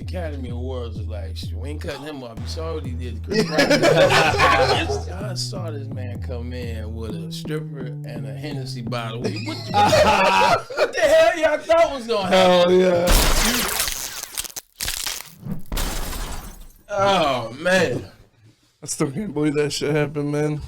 Academy Awards was like, we ain't cutting him off. You saw what he did to Chris Rock. I saw this man come in with a stripper and a Hennessy bottle. What the hell y'all thought was gonna happen? Hell yeah. Oh man. I still can't believe that shit happened, man.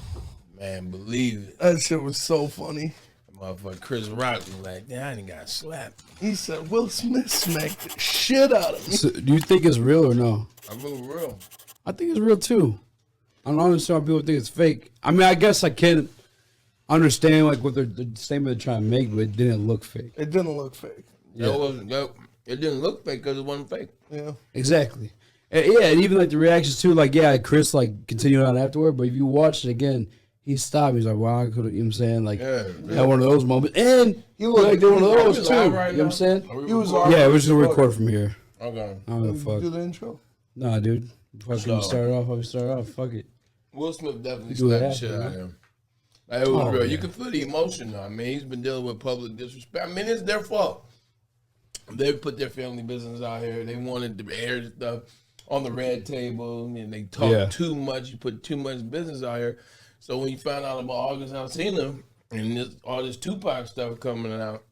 Man, believe it. That shit was so funny. Motherfucker Chris Rock was like, damn, I done got slapped. He said Will Smith smacked the shit out of me. So, do you think it's real or no? I real. I think it's real too. I don't understand why people think it's fake. I mean, I guess I can understand like what the statement they're trying to make, but it didn't look fake. It didn't look fake. Yeah. It didn't look fake because it wasn't fake. Yeah. Exactly. And, yeah, and even like the reactions too, like, yeah, Chris like continued on afterward, but if you watch it again, he stopped. He's like, wow, I could have, you know what I'm saying? Like, had one of those moments. And he looked like one of those too. Right, you know what I'm saying? He was yeah, we're just going to record from here. Okay. I don't give a fuck. Do the intro? Nah, dude. Fuck start off. Fuck it. Will Smith definitely slapped the shit out of him. Like, it was real. Yeah. You can feel the emotion though. I mean, he's been dealing with public disrespect. I mean, it's their fault. They put their family business out here. They wanted to air stuff on the red table, and they talk too much. You put too much business out here. So when you find out about Augustus and all this Tupac stuff coming out,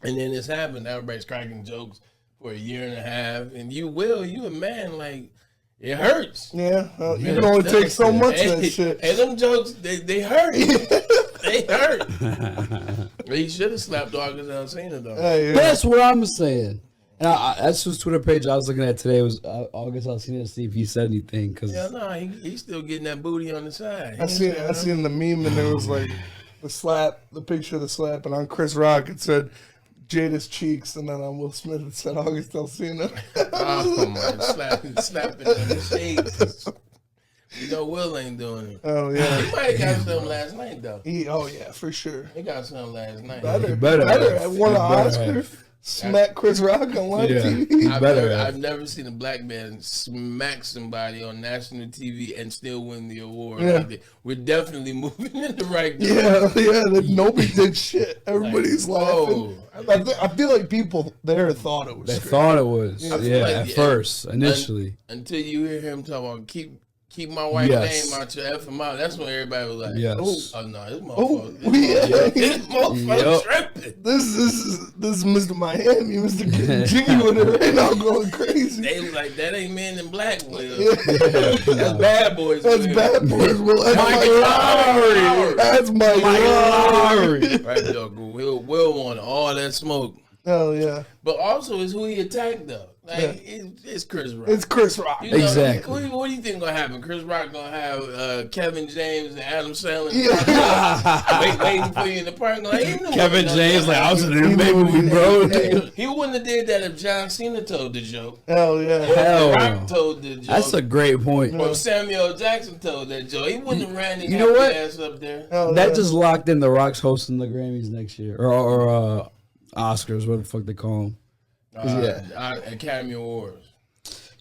and then this happened, everybody's cracking jokes for a year and a half, and you a man, like, it hurts. Yeah, you can only take so much of that shit. And them jokes, they hurt. They hurt. He should have slapped Augustus though. Hey, that's what I'm saying. And that's whose Twitter page I was looking at today was August. I was seeing to see if he said anything. Cause he's still getting that booty on the side. I seen the meme and there was like the picture of the slap, and on Chris Rock it said Jada's cheeks, and then on Will Smith it said August Alsina. Oh my, slapping in the shades. You know Will ain't doing it. Oh yeah, he might have got something last night though. Oh yeah, for sure. He got something last night. Better. I won an Oscar. Smack Chris Rock on live TV. I've never seen a black man smack somebody on national TV and still win the award. Yeah. Like, we're definitely moving in the right direction. Yeah. Nobody did shit. Everybody's laughing. I feel like people there thought it was. They thought it was. Yeah, like, at first, initially. Until you hear him talk about keep my wife's name out your F him out. That's when everybody was like, oh no, this motherfucker. This motherfucker tripping. This is Mr. Miami, Mr. Jiggy with it right now going crazy. They was like, that ain't Men in Black, Will. That's Bad Boys. That's Bad Boys. Will. That's Mike Lowry. Right, dog. Will want all that smoke. Oh yeah. But also it's who he attacked though. Like it's Chris Rock. It's Chris Rock. You know, exactly. What do you think gonna happen? Chris Rock gonna have Kevin James and Adam Sandler waiting for you in the parking lot. Kevin James like, I was in the movie, bro. He wouldn't have did that if John Cena told the joke. Hell yeah. Or Rock told the joke. That's a great point. Or Samuel Jackson told that joke. He wouldn't have ran his ass up there. That just locked in the Rock's hosting the Grammys next year, or Oscars, what the fuck they call them. Academy Awards.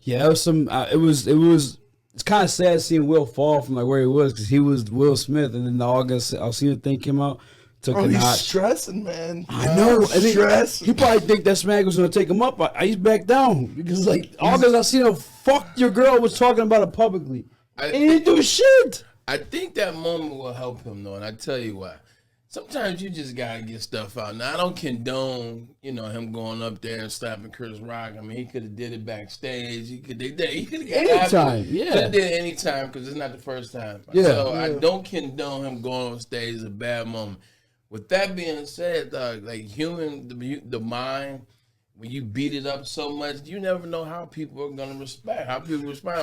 Yeah, it was some. It's kind of sad seeing Will fall from like where he was, because he was Will Smith, and then the August Alsina thing came out. He's stressing, man. I know. Stressing. He probably think that smack was gonna take him up. He's back down because like August Alsina fucked your girl, was talking about it publicly, and he didn't do shit. I think that moment will help him though, and I tell you why. Sometimes you just gotta get stuff out. Now I don't condone, him going up there and slapping Chris Rock. I mean, he could have did it backstage. He could have anytime. Yeah, could have did it anytime because it's not the first time. Yeah. So I don't condone him going on stage as a bad moment. With that being said, dog, like the mind, when you beat it up so much, you never know how people are gonna respond. I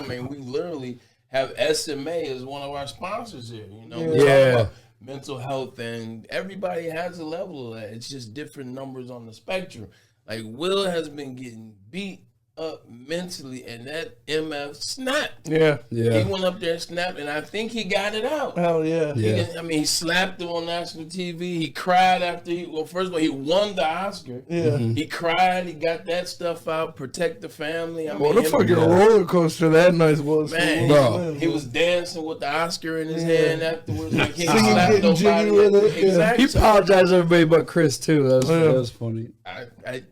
mean, we literally have SMA as one of our sponsors here. Yeah. Mental health, and everybody has a level of that. It's just different numbers on the spectrum. Like Will has been getting beat up mentally, and that MF snapped. Yeah. He went up there and snapped, and I think he got it out. Hell yeah. He slapped him on national TV. He cried after first of all, he won the Oscar. Yeah. He cried. He got that stuff out. Protect the family. What a fucking roller coaster that night was. Man, bro. He was dancing with the Oscar in his hand afterwards. Like he Singing, slapped nobody. with it. Exactly. He apologized to everybody but Chris too. That was funny.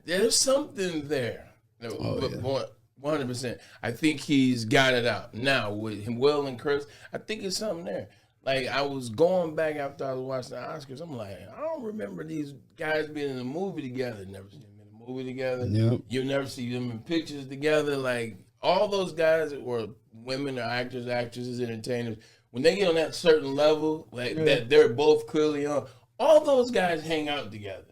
There's something there. 100%. I think he's got it out now with him, Will and Chris. I think it's something there. Like, I was going back after I was watching the Oscars. I'm like, I don't remember these guys being in a movie together. Never seen them in a movie together. Yep. You never see them in pictures together. Like, all those guys, or women or actors, actresses, entertainers, when they get on that certain level, like that they're both clearly on, all those guys hang out together.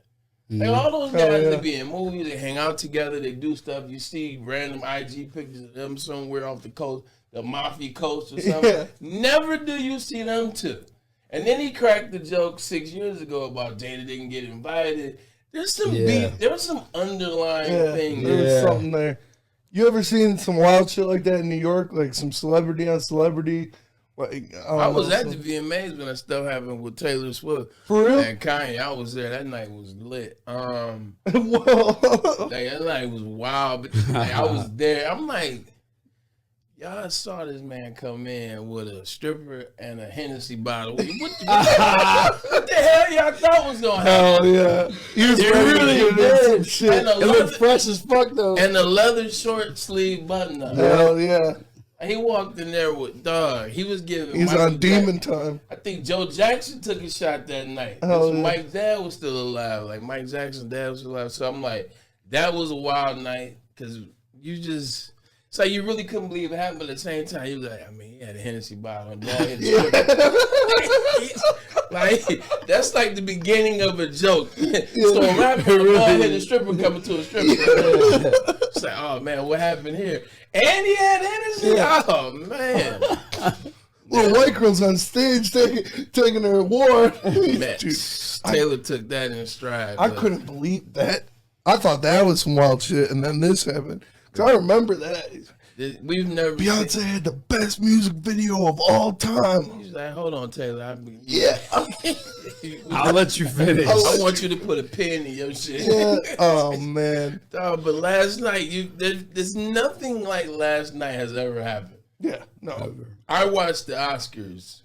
Like, all those guys that be in movies, they hang out together, they do stuff. You see random IG pictures of them somewhere off the coast, the Mafia coast or something. Yeah. Never do you see them two. And then he cracked the joke 6 years ago about Jada didn't get invited. There's some beef. There was some underlying thing. There was something there. You ever seen some wild shit like that in New York? Like some celebrity on celebrity? Like, I was at the VMAs when that stuff happened with Taylor Swift. For real? And Kanye. I was there. That night was lit. Whoa. Like, that night was wild. But like, I was there. I'm like, y'all saw this man come in with a stripper and a Hennessy bottle. What the hell y'all thought was going to happen? Hell yeah. He was really did. Shit. It looked fresh as fuck, though. And the leather short sleeve button up. Hell yeah. He walked in there with dog. He was giving. He's Michael on demon Jackson. time. I think Joe Jackson took a shot that night. Oh, yeah. Mike's dad was still alive. Like, Mike Jackson's dad was alive. So I'm like, that was a wild night because you just. So you really couldn't believe it happened, but at the same time, he was like, I mean, he had a Hennessy bottle and like, that's like the beginning of a joke. So a rapper, hit a stripper coming to a stripper. It's like, oh man, what happened here? And he had Hennessy. Yeah. Oh man. Little white girls on stage taking their award. Man, Taylor took that in stride. I couldn't believe that. I thought that was some wild shit, and then this happened. Cause I remember that. We've never. Beyonce had the best music video of all time. He's like, hold on, Taylor. I'll let you finish. I want you to put a pin in your shit. Yeah. Oh man. But last night, there's nothing like last night has ever happened. Yeah. No. Ever. I watch the Oscars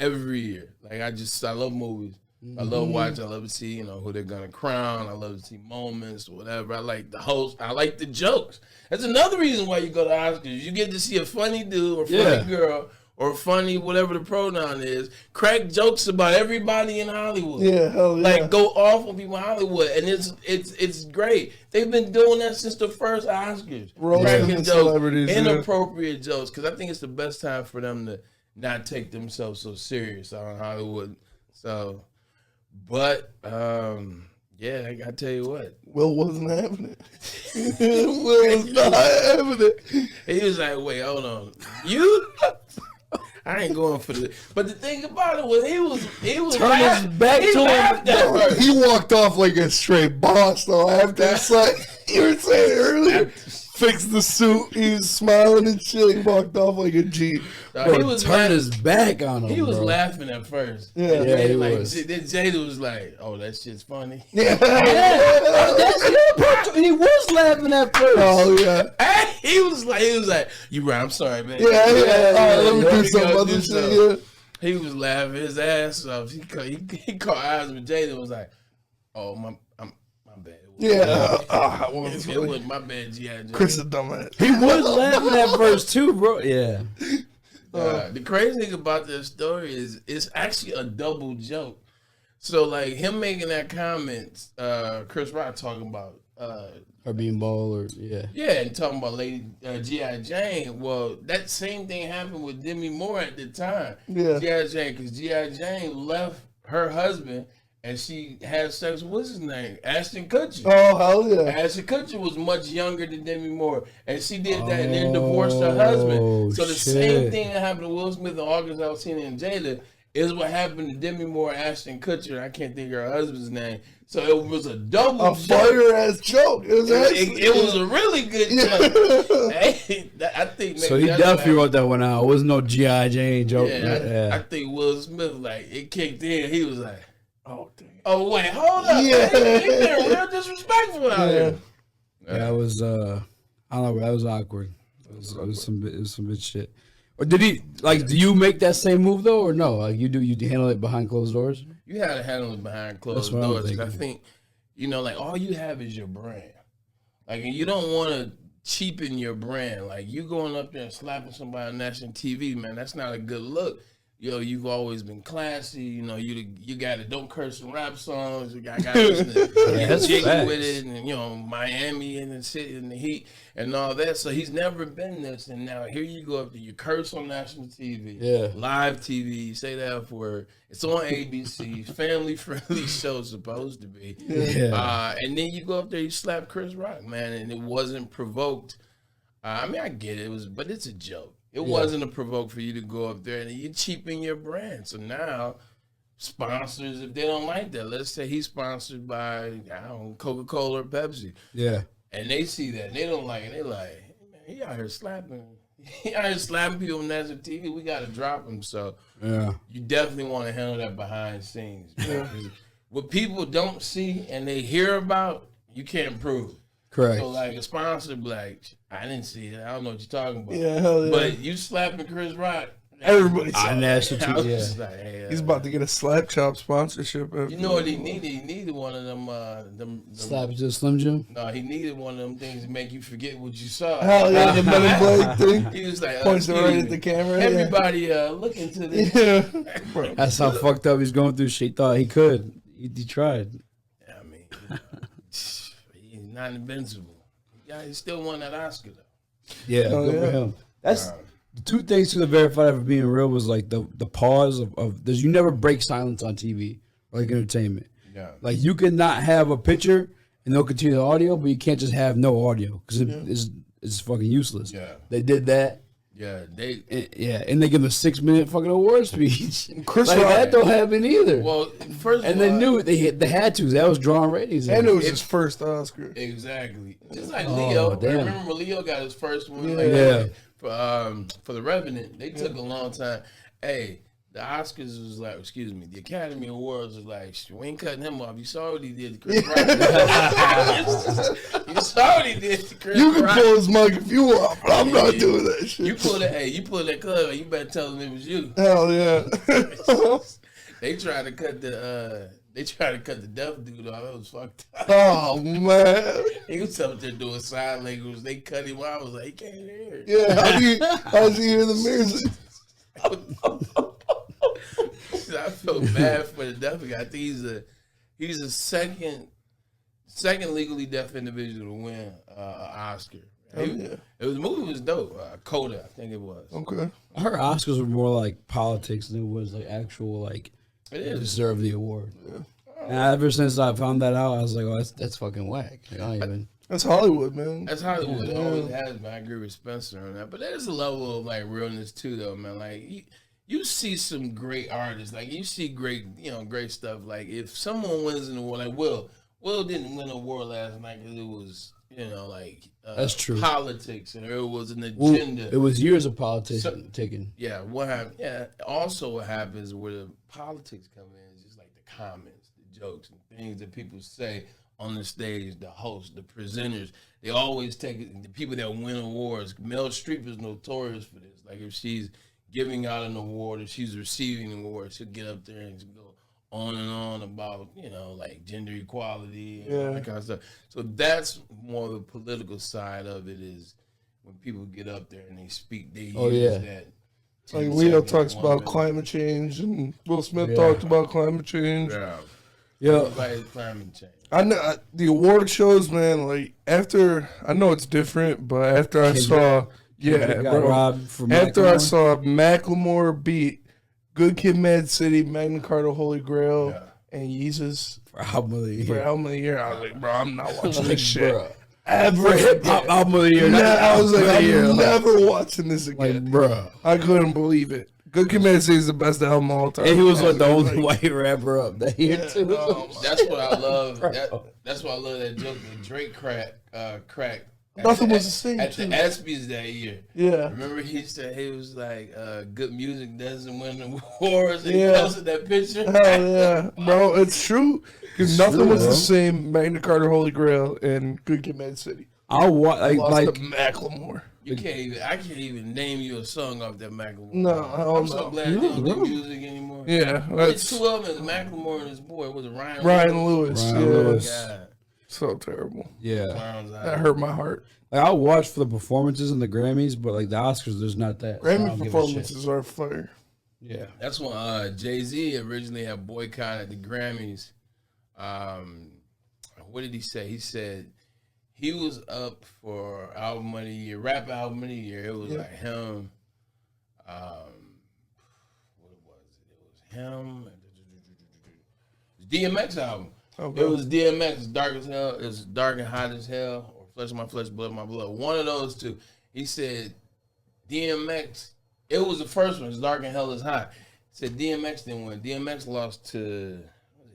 every year. Like, I love movies. I love watching. I love to see, who they're gonna crown. I love to see moments, whatever. I like the host. I like the jokes. That's another reason why you go to Oscars. You get to see a funny dude or funny girl or funny whatever the pronoun is crack jokes about everybody in Hollywood. Yeah, hell yeah. Like, go off on people in Hollywood, and it's great. They've been doing that since the first Oscars. Cracking jokes, inappropriate jokes, because I think it's the best time for them to not take themselves so serious out in Hollywood. So. But, I gotta tell you what. Will wasn't having it. Will was not having it. He was like, wait, hold on. You? I ain't going for this. But the thing about it was, he was turned his back to him. He walked off like a straight boss, though, after it's like, you were saying earlier. Fixed the suit. He was smiling and shit. He walked off like a G. He was turned his back on him. He was laughing at first. Yeah, he like, was. Then Jada was like, "Oh, that shit's funny." Yeah. He was laughing at first. Oh yeah. And he was like, "You right? I'm sorry, man." Yeah. All right, let me do some other shit. Yeah. He was laughing his ass off. He caught eyes with Jada and was like, "Oh, my bad." Yeah. It wasn't my bad, G.I. Jane. Chris is a dumbass. He was laughing at first too, bro. Yeah. The crazy thing about this story is it's actually a double joke. So, like, him making that comment, Chris Rock talking about Her being bald, and talking about Lady G.I. Jane. Well, that same thing happened with Demi Moore at the time. Yeah. G.I. Jane, because G.I. Jane left her husband and she had sex with, what's his name? Ashton Kutcher. Oh, hell yeah. Ashton Kutcher was much younger than Demi Moore. And she did that and then divorced her husband. So the same thing that happened to Will Smith and Augustus Alsina and Jada is what happened to Demi Moore and Ashton Kutcher. I can't think of her husband's name. So it was a double fire-ass joke. It was a really good joke. I think so he definitely wrote that one out. It wasn't no G.I. Jane joke. Yeah, I think Will Smith, like, it kicked in. He was like, oh, dang. Oh, wait, hold up. Yeah. He been real disrespectful out here. Yeah, it was, I don't know, that was awkward. It was some bit shit. Or did he, like, do you make that same move, though, or no? Like, you handle it behind closed doors? You had to handle it behind closed doors. I think, like, all you have is your brand. Like, and you don't want to cheapen your brand. Like you going up there and slapping somebody on national TV, man, that's not a good look. You've always been classy. You got it. Don't curse in rap songs. You got to listen to jiggy with it, and Miami and the city and the heat and all that. So he's never been this, and now here you go up there. You curse on national TV, live TV. You say that F word. It's on ABC, family friendly show supposed to be. And then you go up there, you slap Chris Rock, man, and it wasn't provoked. I mean, I get it, but it's a joke. It wasn't a provoke for you to go up there, and you cheapen your brand. So now, sponsors, if they don't like that, let's say he's sponsored by, Coca-Cola or Pepsi. Yeah. And they see that, and they don't like it. They like, hey, man, he out here slapping. He out here slapping people on national TV. We got to drop him. So you definitely want to handle that behind the scenes. What people don't see and they hear about, you can't prove it. Correct. So like a sponsor be like, I didn't see it. I don't know what you're talking about. Yeah, hell yeah. But you slapping Chris Rock. Everybody's on national TV. Like, hey, he's about to get a slap chop sponsorship. You know what he needed? He needed one of them. Slap to Slim Jim? No, he needed one of them things to make you forget what you saw. Hell yeah, the Men in Black thing. He was like, points right at the camera. Everybody look into this. Yeah. That's how fucked up he's going through shit. He thought he could. He tried. Yeah, I mean, he's not invincible. Yeah, he still won that Oscar though. Yeah, good for him. That's the two things to the verified for being real was like the pause of there's you never break silence on TV or like entertainment. Yeah. Like you cannot have a picture and they'll continue the audio, but you can't just have no audio because it's fucking useless. Yeah. They did that. Yeah, and they give him a 6-minute fucking award speech. Chris Rock, that don't happen either. Well, first and they knew it. They had to. That was drawing ratings. And it was his first Oscar. Exactly. Just like Leo. Damn. Remember when Leo got his first one? For The Revenant, they took a long time. Hey, the Oscars was like, excuse me, the Academy Awards was like, we ain't cutting him off. You saw what he did to Chris Rock. You saw what he did to Chris Rock. You can pull his mug if you want, but I'm not doing that shit. You pull that club, you better tell them it was you. Hell yeah. They tried to cut the deaf dude off. That was fucked up. Oh man. He was up there doing sign language. They cut him off. I was like, he can't hear. Yeah, how's he hear the music? I feel bad for the deaf guy. I think he's a second legally deaf individual to win an Oscar. The movie was dope. Coda, I think it was. Okay. I heard Oscars were more like politics than it was like actual like deserve the award. Yeah. And ever since I found that out, I was like, oh, that's fucking whack. That's Hollywood, man. That's Hollywood. It always has been. I agree with Spencer on that. But there's a level of like realness too, though, man. Like you see some great artists, like you see great stuff. Like if someone wins an award, like Will didn't win an award last night because it was, that's true. Politics, and it was an agenda. Well, it was years of politics taken. Yeah, what happened? Yeah, also what happens where the politics come in is just like the comments, the jokes, and things that people say on the stage. The hosts, the presenters, they always take it. The people that win awards. Meryl Streep is notorious for this. Like if she's giving out an award or she's receiving an award, she'll get up there and go on and on about, like gender equality and all that kind of stuff. So that's more the political side of it, is when people get up there and they speak, they use that. Like Leo talks about climate change and Will Smith talked about climate change. Yeah. Everybody's climate change. I know the award shows, man, like after, I know it's different, but after I saw... After I saw Macklemore beat Good Kid, Mad City, Magna Carta, Holy Grail, and Yeezus for album of the year, I was like, bro, I'm not watching this shit. Bro. Ever album of the year. I was like, I'm never watching this again. Like, bro, I couldn't believe it. Good Kid, Mad City is the best album of all time. And he was like the only white rapper up that year too. That's what I love. That's why I love that joke that Drake cracked. Nothing was the same. At the ESPYs that year. Yeah. Remember he said, he was like, good music doesn't win awards. And he posted that picture. Hell yeah. Bro, it's true. Because nothing was the same. Magna Carta, Holy Grail, and Good Kid, Mad City. I lost to Macklemore. I can't even name you a song off that Macklemore. No, I'm so glad they don't do music anymore. Yeah. It's two of them, Macklemore and his boy. Was it Ryan Lewis. God. So terrible. Yeah. That hurt my heart. Like, I'll watch for the performances and the Grammys, but like the Oscars, there's not that. Grammy performances are fire. Yeah. That's when Jay-Z originally had boycotted the Grammys. What did he say? He said he was up for album of the year, rap album of the year. It was like him. What was it? It was him. DMX album. Okay. It was DMX. It's dark as hell. It's dark and hot as hell. Or flesh of my flesh, blood of my blood. One of those two. He said DMX. It was the first one. It's dark and hell is hot. He said DMX didn't win. DMX lost to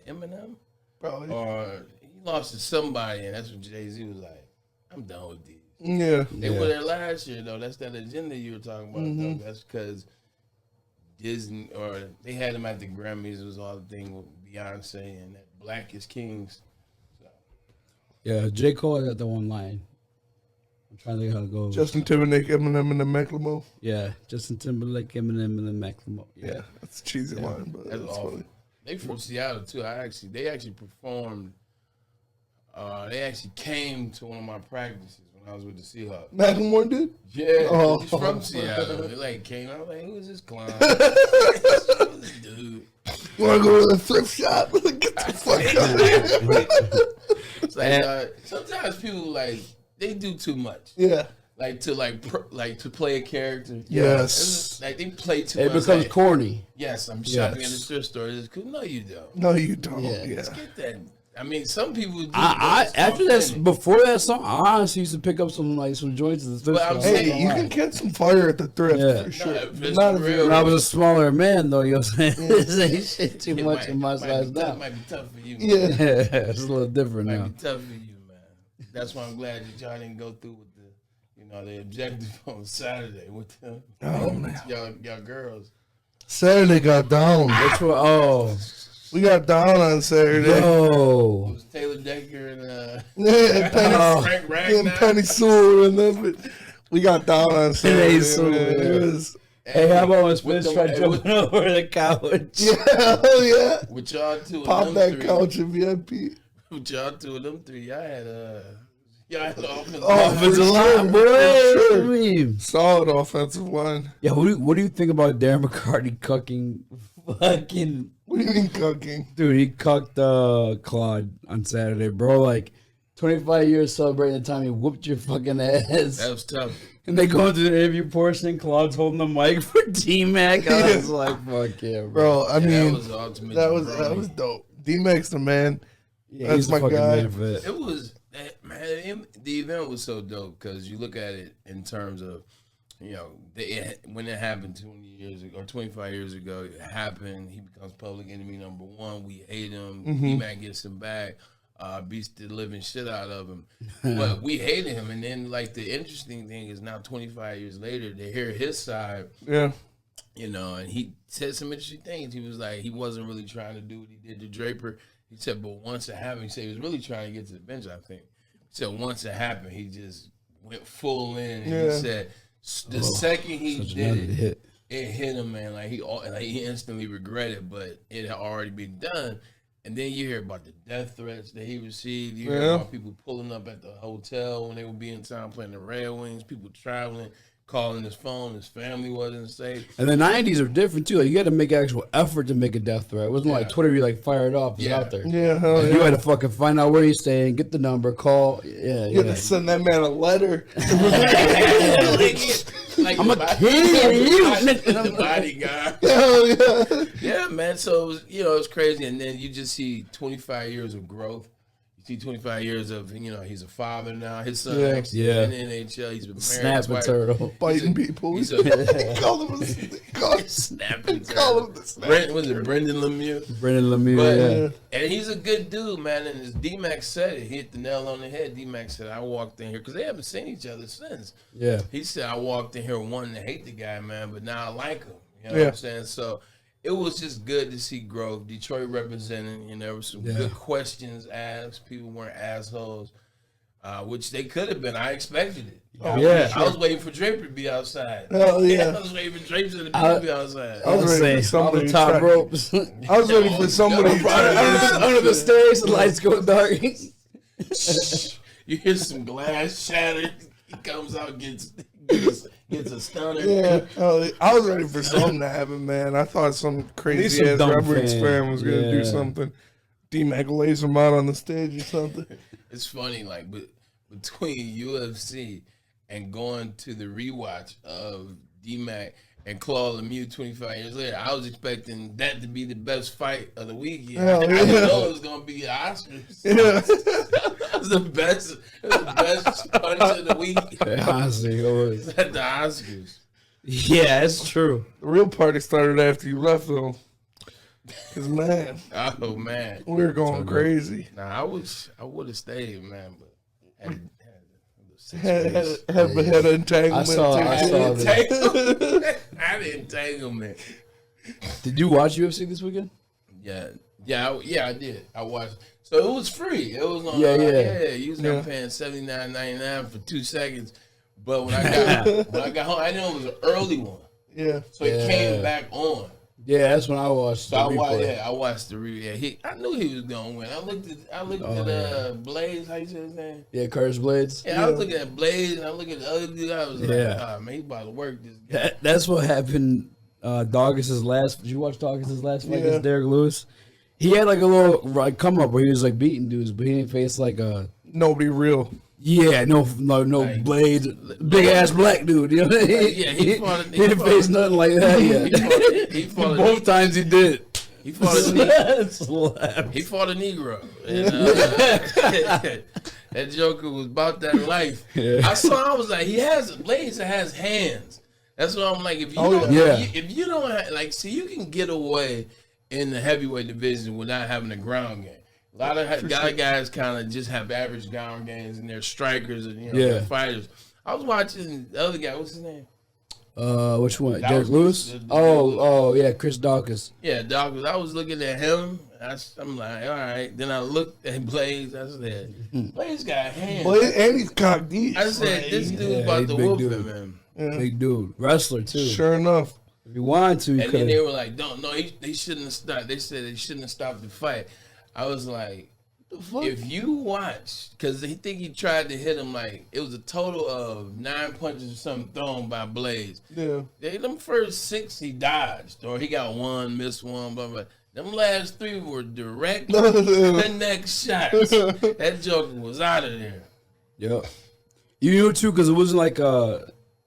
Eminem. Probably. Or he lost to somebody, and that's when Jay-Z was like, "I'm done with these." Yeah. They were there last year though. That's that agenda you were talking about. Though. That's because Disney or they had him at the Grammys. It was all the thing with Beyonce and that Black is Kings. So. Yeah, J. Cole got the one line. I'm trying to think how to go. Justin Timberlake, Eminem, and the Macklemore. Yeah, Justin Timberlake, Eminem, and the Macklemore. Yeah, that's a cheesy line, but that's funny. They from Seattle too. They actually performed. They actually came to one of my practices when I was with the Seahawks. Macklemore did? Yeah, he's from Seattle. They like came. I was like, "Who is this clown? Who's this dude? You want to go to the thrift shop? Get the fuck out of here!" It's like sometimes people like they do too much. Yeah. Like to play a character. Yes. Like they play too much. It becomes corny. Yes, I'm shopping at the thrift store. It's cool. No, you don't. No, you don't. Yeah. Let's get that. I mean, some people do. Before that song, I honestly used to pick up some joints at the thrift store. Hey, you can get some fire at the thrift for sure. Not when I was a smaller man, though, you know what I'm saying? This ain't shit too much in my size now. It might be tough for you. Yeah. It's a little different now. Might be tough for you, man. That's why I'm glad that y'all didn't go through with the objective on Saturday with them. Oh man, y'all girls. Saturday got down. Which one? We got down on Saturday. Yo. It was Taylor Decker and Penny, Frank Ragnar. Penny Sewell and them. We got down on Saturday. Hey, how about when Spence tried jumping over the couch? Yeah. With y'all two, pop that couch in VIP. With y'all two of them three, y'all had offensive line, boy. Solid offensive line. Yeah, what do you think about Darren McCarty cucking fucking? What do you mean cucking? Dude, he cucked Claude on Saturday, bro. Like 25 years celebrating the time he whooped your fucking ass. That was tough. And they go into the interview portion, and Claude's holding the mic for DMAX. I was like, fuck yeah, bro. I mean, that was dope. DMAX the man. Yeah, that's my guy. It was. Man, the event was so dope because you look at it in terms of, when it happened 20 years ago or 25 years ago, it happened. He becomes public enemy number one. We hate him. D-Mac gets him back. Beats the living shit out of him. But we hated him. And then, like, the interesting thing is now 25 years later, they hear his side. Yeah. And he said some interesting things. He was like, he wasn't really trying to do what he did to Draper. He said, but once it happened, he said he was really trying to get to the bench, I think. He said once it happened, he just went full in. And he said the second he did it hit him, man. Like he instantly regretted, but it had already been done. And then you hear about the death threats that he received. You hear about people pulling up at the hotel when they would be in town playing the Red Wings, people traveling, calling his phone, his family wasn't safe. And the 90s are different too. Like, you had to make actual effort to make a death threat. It wasn't like Twitter, you like fired off, it's out there. Yeah, hell yeah. You had to fucking find out where he's staying, get the number, call. Yeah, you had to send that man a letter. Like I'm a kid. The bodyguard. Hell yeah. Yeah, man. So, it was crazy. And then you just see 25 years of growth. You see 25 years of, he's a father now. His son actually in the NHL. He's been married. Snapping turtle. Biting people. He's call him a snapping turtle. Call him the snapping. Was it Brendan Lemieux? Brendan Lemieux, And he's a good dude, man. And as DMAX said it, he hit the nail on the head. DMAX said, I walked in here, because they haven't seen each other since. Yeah. He said, I walked in here wanting to hate the guy, man, but now I like him. You know what I'm saying? So it was just good to see growth. Detroit representing, there were some good questions asked. People weren't assholes, which they could have been. I expected it. I was waiting for Draper to be outside. Oh, yeah. I was waiting for Draper to be outside. I was ready for somebody to top ropes. I was ready for somebody under the stairs, the lights go dark. You hear some glass shatter. He comes out, gets a stunner. Yeah, I was ready for something to happen, man. I thought some crazy ass rubber experiment was gonna do something. DMAX lays him out on the stage or something. It's funny, like, but between UFC and going to the rewatch of DMAX and Claude Lemieux 25 years later, I was expecting that to be the best fight of the weekend. I didn't know it was gonna be the Oscars. Yeah. It's the best punch of the week. Honestly, it was At the Oscars. Yeah, it's true. The real party started after you left, though. Cause man, Oh man, we were going crazy. Nah, I would have stayed, man, but Had an entanglement. I saw I didn't entanglement. Did you watch UFC this weekend? Yeah, I did. I watched. So it was free. It was on. You was not paying $79.99 for 2 seconds. But when I got home, I knew it was an early one. Yeah. So it came back on. Yeah, that's when I watched. So I watched the review. Yeah, I knew he was gonna win. I looked at Blaze. How you say his name? Yeah, Curtis Blades. Yeah, I was looking at Blaze and I look at the other dude. I was like, man, he about to work this guy. That's what happened. Augustus last. Did you watch Augustus last fight against Derek Lewis? He had like a little come up where he was like beating dudes, but he didn't face like a nobody real. Yeah, no like, Blades, big ass black dude. You know what I mean? Yeah, he didn't face nothing like that yet. He fought both times he did. He fought a Negro. And, that Joker was about that life. Yeah. I was like, Blades has hands. That's what I'm like. If you don't have, like, see, you can get away in the heavyweight division without having a ground game. A lot of guys kind of just have average ground games, and they're strikers and they're fighters. I was watching the other guy. What's his name? Which one? Derek Lewis? Yeah, Chris Dawkins. Yeah, Dawkins. I was looking at him. I'm like, all right. Then I looked at Blaze. I said, Blaze got hands. And he's cocked deep. I said, this dude's about to whoop him, man. Yeah. Big dude, wrestler too. Sure enough. If you wanted to, you and could. Then they were like, they shouldn't have stopped. They said they shouldn't have stopped the fight. I was like, if you watch, because he tried to hit him, like, it was a total of 9 punches or something thrown by Blaze. Yeah. Them first 6 he dodged, or he got one, missed one, blah, blah. Them last 3 were direct connect shots. That Joker was out of there. Yeah. You knew too, because it wasn't like,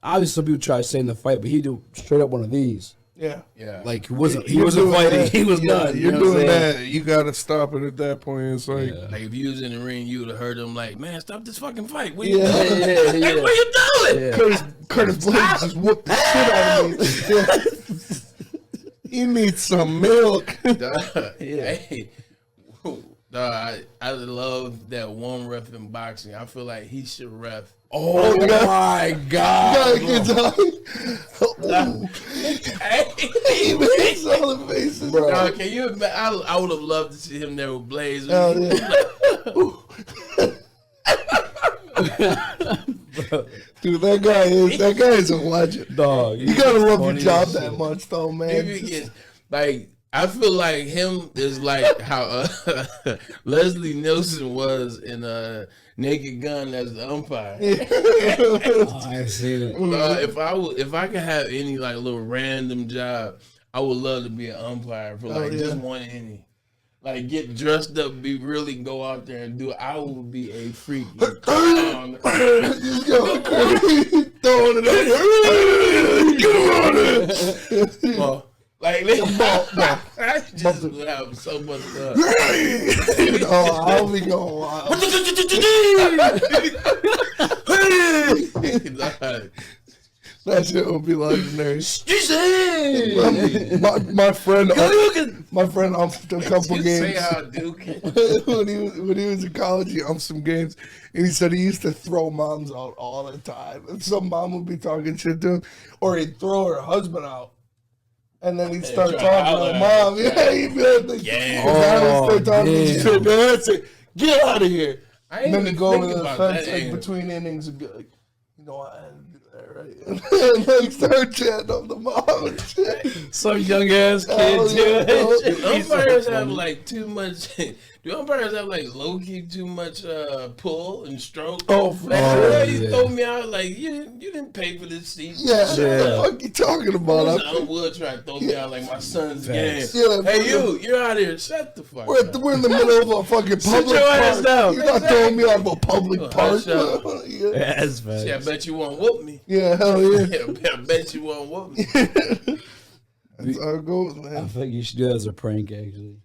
obviously some people try to say in the fight, but he did straight up one of these. Yeah. Like he wasn't fighting. That. He was done. You're doing that. You gotta stop it at that point. It's like, like if you was in the ring, you would have heard him like, "Man, stop this fucking fight! What you doing? Hey, what you doing?" Yeah. Curtis Blades just whooped the shit out of me. He needs some milk. Hey, I love that one ref in boxing. I feel like he should ref. Oh my God! He makes all the faces, bro. No, can you imagine? I would have loved to see him there with Blaze. Oh, dude, that guy is a legend. Dog, you gotta love your job that much, though, man. Like, I feel like him is like how Leslie Nielsen was in Naked Gun as the umpire. I've seen it. If I could have any like little random job, I would love to be an umpire for just one inning. Like get dressed up, go out there and do it. I would be a freak. Just go crazy, throwing it up. Like they I just would have so much fun. I'll be going wild. That shit would be legendary. My friend umped a couple games. When he was in college, he umped some games, and he said he used to throw moms out all the time. And some mom would be talking shit to him, or he'd throw her husband out. And then he'd start talking to her mom. Yeah, he'd be like, start talking to shit. That's it. Get out of here. And then he'd go over to the fence like, between innings and be like, you know, I had to do that, right? And then start chatting up the mom and shit. Some young ass kids. Umpires have like too much Do umpires have like low key too much pull and stroke? You throw me out like you didn't pay for this seat. Yeah, what the fuck you talking about? I would try to throw me out like my son's game. Yeah, hey, you're out here. Shut the fuck up. We're in the middle of a fucking public your ass park. down. You're not throwing me out of a public park. Yeah, that's facts. See, I bet you won't whoop me. Yeah, hell yeah. I bet you won't whoop me. That's how it goes, man. I think you should do that as a prank, actually.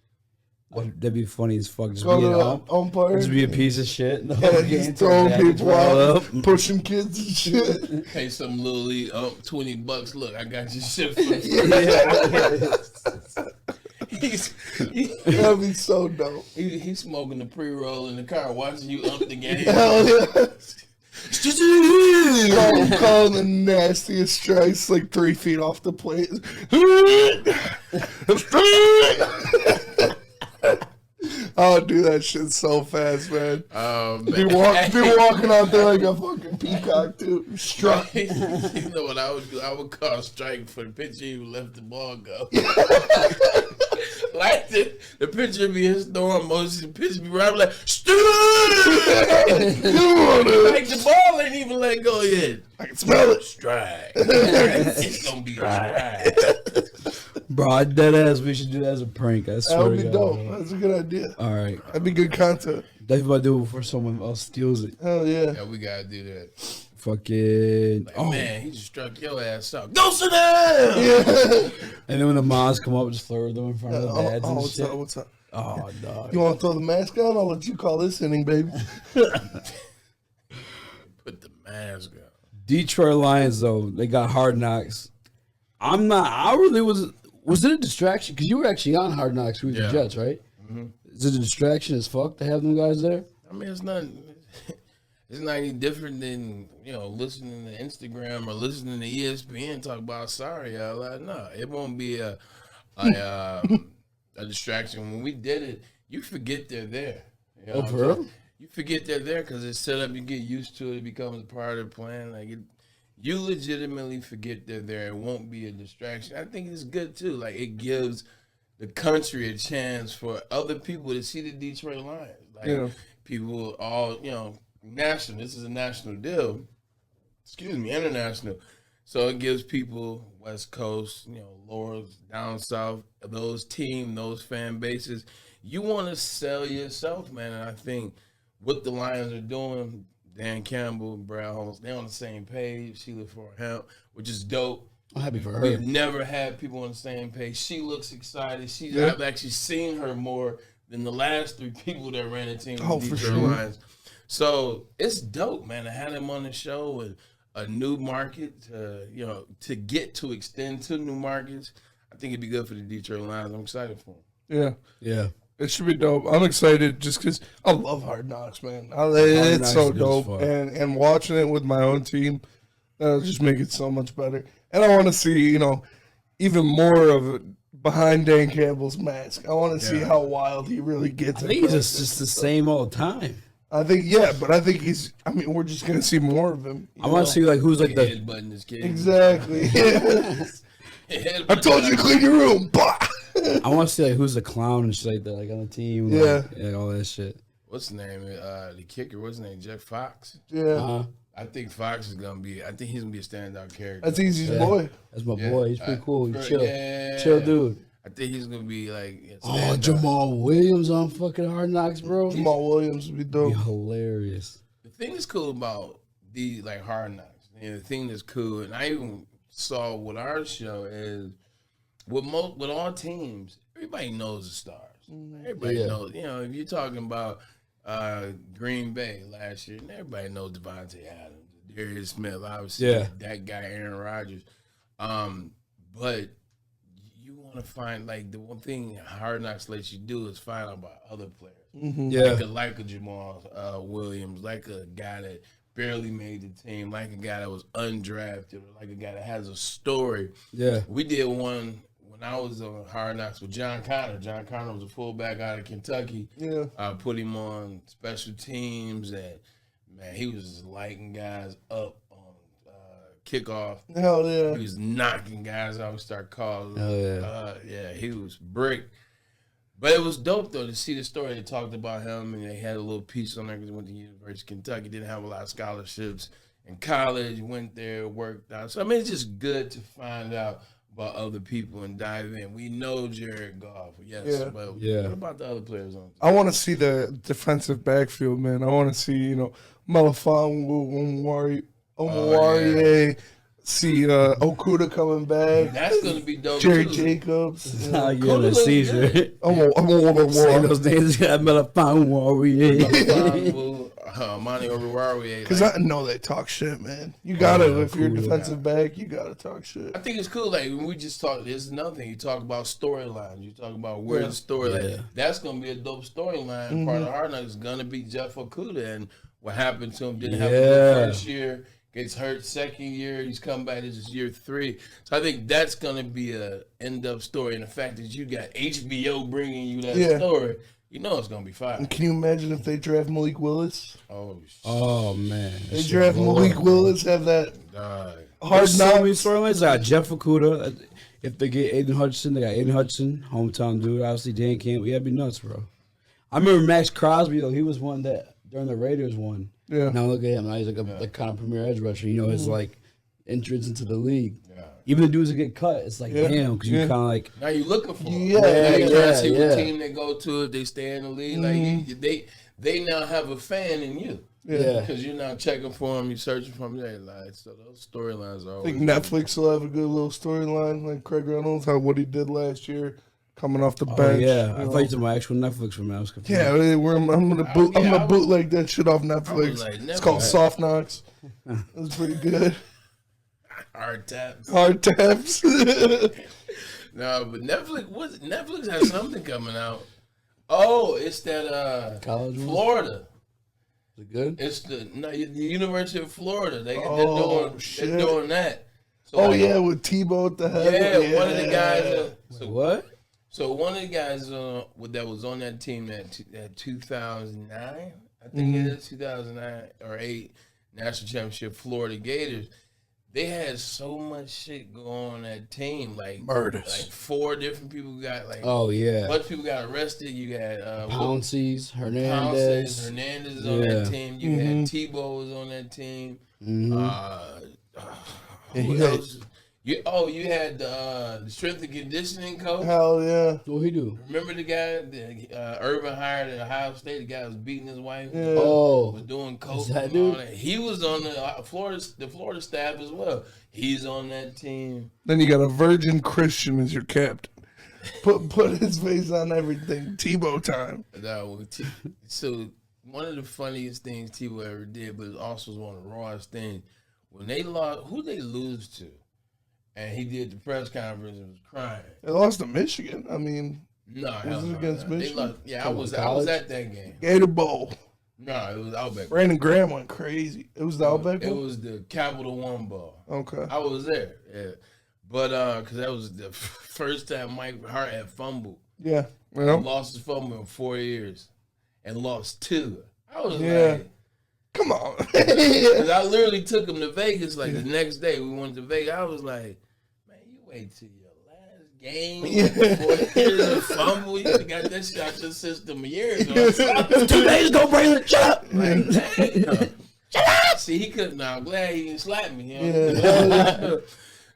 That'd be funny as fuck. Just Go be to an the umpire. Just be a piece of shit. No, Just throwing people out, pushing kids and shit. Pay some little league $20. Look, I got your shit for That'd be so dope. He's smoking the pre-roll in the car, watching you ump the game. Hell yeah. Calling the nastiest strikes like 3 feet off the plate. I'll do that shit so fast, man. Be walking out there like a fucking peacock, too. Struck. You know what I would do? I would call a strike for the pitcher who let the ball go. Like the pitcher be in storm motion, the pitcher be right like, like the ball ain't even let go yet. I can smell it. Strike. It's gonna be a strike. Bro, dead ass, we should do that as a prank. I swear That would to be God. dope. That's a good idea. All right. That'd be good content. That's what I do before someone else steals it. Hell yeah. Yeah, we gotta do that. Fucking. Like, man, he just struck your ass out. Go sit down! Yeah. And then when the moms come up, just flirt with them in front of the dads and what's shit. up? What's up? Oh, dog. You want to throw the mask on? I'll let you call this inning, baby. Put the mask on. Detroit Lions, though, they got Hard Knocks. I really was it a distraction? Because you were actually on Hard Knocks with the Jets, right? Mm-hmm. Is it a distraction as fuck to have them guys there? I mean, it's not any different than, listening to Instagram or listening to ESPN talk about sorry, no, it won't be a distraction. When we did it, you forget they're there. You know for real? You forget they're there because it's set up. You get used to it. It becomes a part of the plan. You legitimately forget they're there. It won't be a distraction. I think it's good too. Like, it gives the country a chance for other people to see the Detroit Lions. People all national. This is a national deal. International. So it gives people West Coast, lower, down south, those fan bases. You want to sell yourself, man. And I think what the Lions are doing, Dan Campbell, Brad Holmes, they're on the same page. Sheila Ford-Hamp, which is dope. I'm happy for her. We've never had people on the same page. She looks excited. I've actually seen her more than the last 3 people that ran the team with the Detroit Lions. So it's dope, man, to have them on the show with a new market, to get to extend to new markets. I think it'd be good for the Detroit Lions. I'm excited for them. Yeah. It should be dope. I'm excited just because I love Hard Knocks, man. It's so dope. And watching it with my own team, that'll just make it so much better. And I want to see, even more of it behind Dan Campbell's mask. I want to see how wild he really gets. I think he's just the same all the time. I think, but I think we're just going to see more of him. I want to see, who's the... Headbutting this kid. Exactly. I told you to clean your room. I want to see, who's the clown and shit like that, on the team. Yeah, all that shit. What's the name? The kicker, what's his name? Jeff Fox? Yeah. I think Fox is going to be, I think he's going to be a standout character. That's Easy's boy. That's my boy. He's pretty cool. He's chill dude. I think he's going to be Jamal Williams on fucking Hard Knocks, bro. Jamal Williams would be dope. Be hilarious. The thing that's cool about the Hard Knocks, and the thing that's cool, and I even saw with our show is with all teams, everybody knows the stars. Everybody knows. If you're talking about Green Bay last year, and everybody knows Devontae Adams, Darius Smith, obviously that guy, Aaron Rodgers. But you want to find, the one thing Hard Knocks lets you do is find out about other players. Mm-hmm. Like a Jamal Williams, like a guy that barely made the team, like a guy that was undrafted, or like a guy that has a story. Yeah. We did one when I was on Hard Knocks with John Connor. John Connor was a fullback out of Kentucky. Yeah. I put him on special teams, and, man, he was just lighting guys up on kickoff. Hell yeah. He was knocking guys out. We start calling. Hell yeah. He was brick. But it was dope though to see the story. They talked about him, and they had a little piece on there because he went to University of Kentucky. Didn't have a lot of scholarships in college. Went there, worked out. So I mean, it's just good to find out about other people and dive in. We know Jared Goff, yes, but what about the other players on? I want to see the defensive backfield, man. I want to see Melifonwu, Omowarie. See Okuda coming back. That's gonna be dope. Jerry too. Jacobs. Now you're in a seizure. I'm saying those names. Got Melifonwu. Monty Oruwariye. Because I know they talk shit, man. You gotta, if you're a defensive back, you gotta talk shit. I think it's cool. Like when we just talk, there's another thing. You talk about storylines. You talk about where the story. Like, that's gonna be a dope storyline. Part of Hard Knocks is gonna be Jeff Okuda and what happened to him. Didn't happen the first year. Gets hurt second year. He's come back. This is year 3. So I think that's gonna be a end up story. And the fact that you got HBO bringing you that story, you know it's gonna be fire. Can you imagine if they draft Malik Willis? Oh man, they draft Malik Willis. Have that Hard Knocks storylines. They got Jeff Okuda. If they get Aiden Hutchinson, they got Aiden Hutchinson, hometown dude. Obviously, Dan Camp. That'd be nuts, bro. I remember Max Crosby though. He was one that during the Raiders won. Yeah. Now look at him. Now he's like a kind of premier edge rusher. You know, his like entrance into the league. Yeah. Even the dudes that get cut, it's like damn, because you kind of like now you looking for them. What team they go to if they stay in the league. Like they now have a fan in you. Yeah, because you're not checking for them, you're searching for them. Like, so those storylines are. I think Netflix will have a good little storyline, like Craig Reynolds, what he did last year. Coming off the bench. Yeah, I thought you took my actual Netflix from I was confused. Yeah, I'm gonna bootleg that shit off Netflix. Like, it's called Soft Knocks. It was pretty good. Hard taps. No, but Netflix has something coming out. Oh, it's that college Florida. Is it good? It's the University of Florida. They're doing that. So with Tebow at the head. Yeah, one of the guys. What? So one of the guys that was on that team at 2009, I think it is 2009 or 8 national championship Florida Gators. They had so much shit going on that team, like murders. Like 4 different people got a bunch of people got arrested. You got Hernandez is on that team. You had Tebow was on that team. Who else? You had the strength and conditioning coach. Hell yeah! What he do? Remember the guy that Urban hired at Ohio State? The guy was beating his wife. Yeah. Was doing coke. That dude? He was on the Florida staff as well. He's on that team. Then you got a virgin Christian as your captain. Put his face on everything. Tebow time. So one of the funniest things Tebow ever did, but it also was one of the rawest things. When they lost, who they lose to? And he did the press conference and was crying. They lost to Michigan. I mean, no, was it against Michigan? I was at that game. Gator Bowl. No, it was Outback. Brandon Graham went crazy. It was the Outback Bowl? It was the Capital One Bowl. Okay. I was there, But because that was the first time Mike Hart had fumbled. Yeah. He lost his fumble in 4 years and lost 2. I was like, come on. Because I literally took him to Vegas like the next day. We went to Vegas. I was like, man, you wait till your last game before you fumble. You got that shit out your system a year ago. 2 days ago, Braylon, shut up. Like, shut up. See, he couldn't. No, I'm glad he didn't slap me.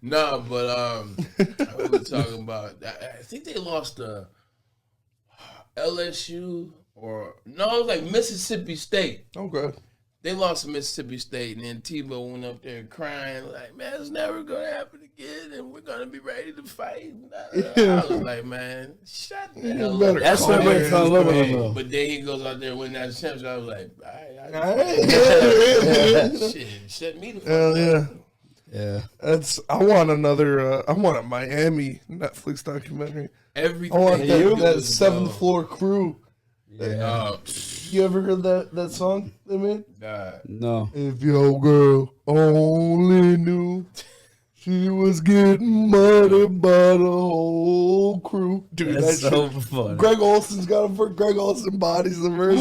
No, but we were talking about, I think they lost to LSU it was like Mississippi State. Okay. They lost to Mississippi State, and then Tebow went up there crying, like, man, it's never going to happen again, and we're going to be ready to fight. I was like, man, shut the hell up. That's what made fun of him. But then he goes out there and wins that championship. I was like, all right. Shit, shut me the fuck up. Yeah. I want a Miami Netflix documentary. Everything. I want that 7th Floor Crew. Yeah. You ever heard that song they made? No. If your girl only knew she was getting murdered by the whole crew. Dude, that's so fun. Greg Olson's got him for Greg Olson bodies the verse.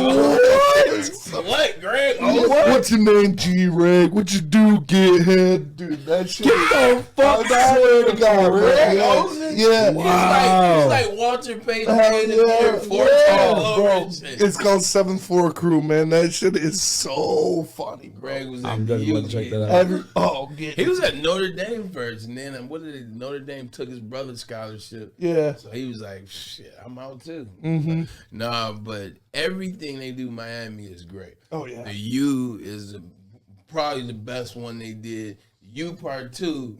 What, Greg Olson? What's your name, G-Reg? What you do, get head? Dude, that shit. Get the fuck out of God, Greg Olson? Payton? Yeah. Wow. He's like Walter Payton. Bro. It's called 7-4 Crew, man. That shit is so funny, bro. Greg was I'm definitely going to check that out. He was at Notre Dame first, and then Notre Dame took his brother's scholarship. Yeah. So he was like, shit, I'm out too. Mm-hmm. Nah, but everything they do Miami is great. Oh, yeah. The U is probably the best one they did. U Part 2.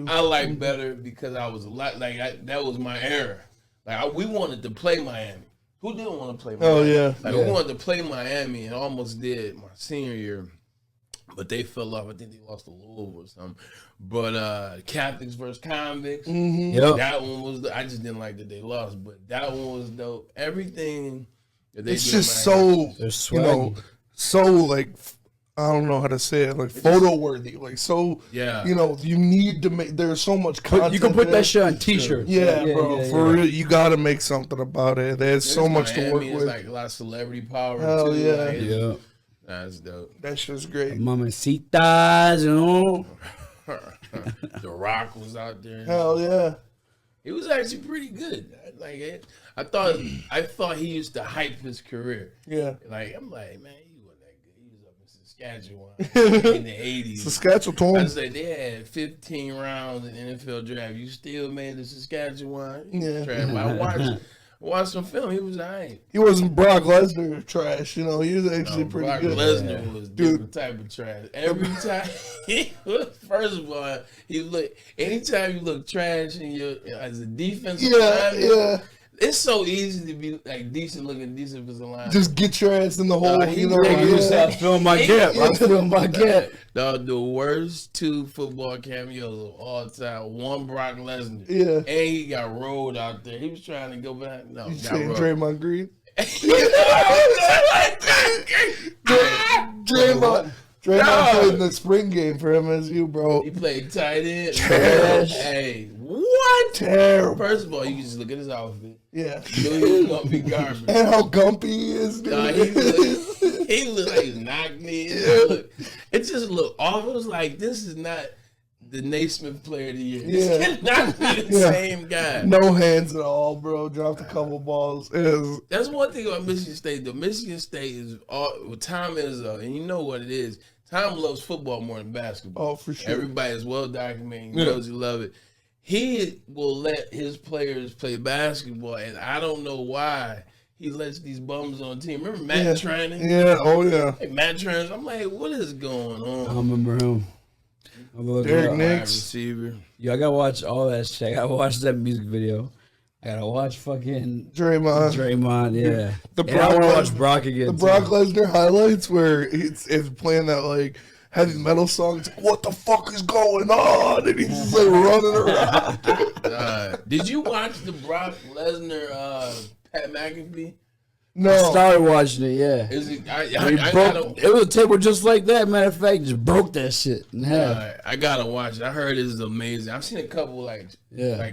I like better because I was a lot that was my era. Like we wanted to play Miami. Who didn't want to play Miami? Oh yeah. We wanted to play Miami and almost did my senior year, but they fell off. I think they lost to Louisville or something. But Catholics versus Convicts. Mm-hmm. Yep. That one was. I just didn't like that they lost, but that one was dope. Everything that they It's did just so so like. I don't know how to say it, like photo worthy, like so. Yeah. You need to make. There's so much content. You can put that shit on T-shirts. Yeah, bro. For real, you got to make something about it. There's so much to work with. Like a lot of celebrity power. Hell too. yeah. That's dope. That shit's great. Mamacitas, The Rock was out there. Hell yeah. He was actually pretty good. Like I thought he used to hype his career. Yeah. Like I'm like, man, he wasn't that good. He was up in Saskatchewan in the 80s. Saskatchewan. I said they had 15 rounds in NFL draft. You still made the Saskatchewan draft. I watched some film. He was alright. He wasn't Brock Lesnar trash. He was actually pretty Brock good. Lesnar was different type of trash. Every time, first of all, anytime you look trash as a defensive lineman, it's so easy to be like decent defensive line. Just get your ass in the hole. I feel my gap. Dog, the worst 2 football cameos of all time. One, Brock Lesnar. Yeah. And he got rolled out there. He was trying to go back. No, You got saying rolled. Draymond Green? Draymond played in the spring game for MSU, bro. He played tight end. Trash. Hey, what? Terrible. First of all, you can just look at his outfit. Yeah. You knew he was gonna be garbage. And how gumpy he is, dude. Nah, he looked like he's knocked me. It just looked awful. It was like, this is not the Naismith player of the year. This cannot be the same guy. No hands at all, bro. Dropped a couple balls. That's one thing about Michigan State, though. Michigan State is Tom is, and you know what it is. Tom loves football more than basketball. Oh, for sure. Everybody is well documented. He knows he loves it. He will let his players play basketball, and I don't know why he lets these bums on the team. Remember Matt Training? Yeah, oh yeah. Hey, Matt Training. I'm like, what is going on? I remember him. Derek Nix. Receiver. Yo, I gotta watch all that shit. I gotta watch that music video. I gotta watch fucking Draymond. Yeah. And I wanna watch Brock again. The Brock Lesnar highlights where it's playing that like heavy metal song. It's like, what the fuck is going on? And he's just like running around. Did you watch the Brock Lesnar Pat McAfee? No. I started watching it, yeah. It was a table just like that. Matter of fact, just broke that shit in half. I gotta watch it. I heard it's amazing. I've seen a couple like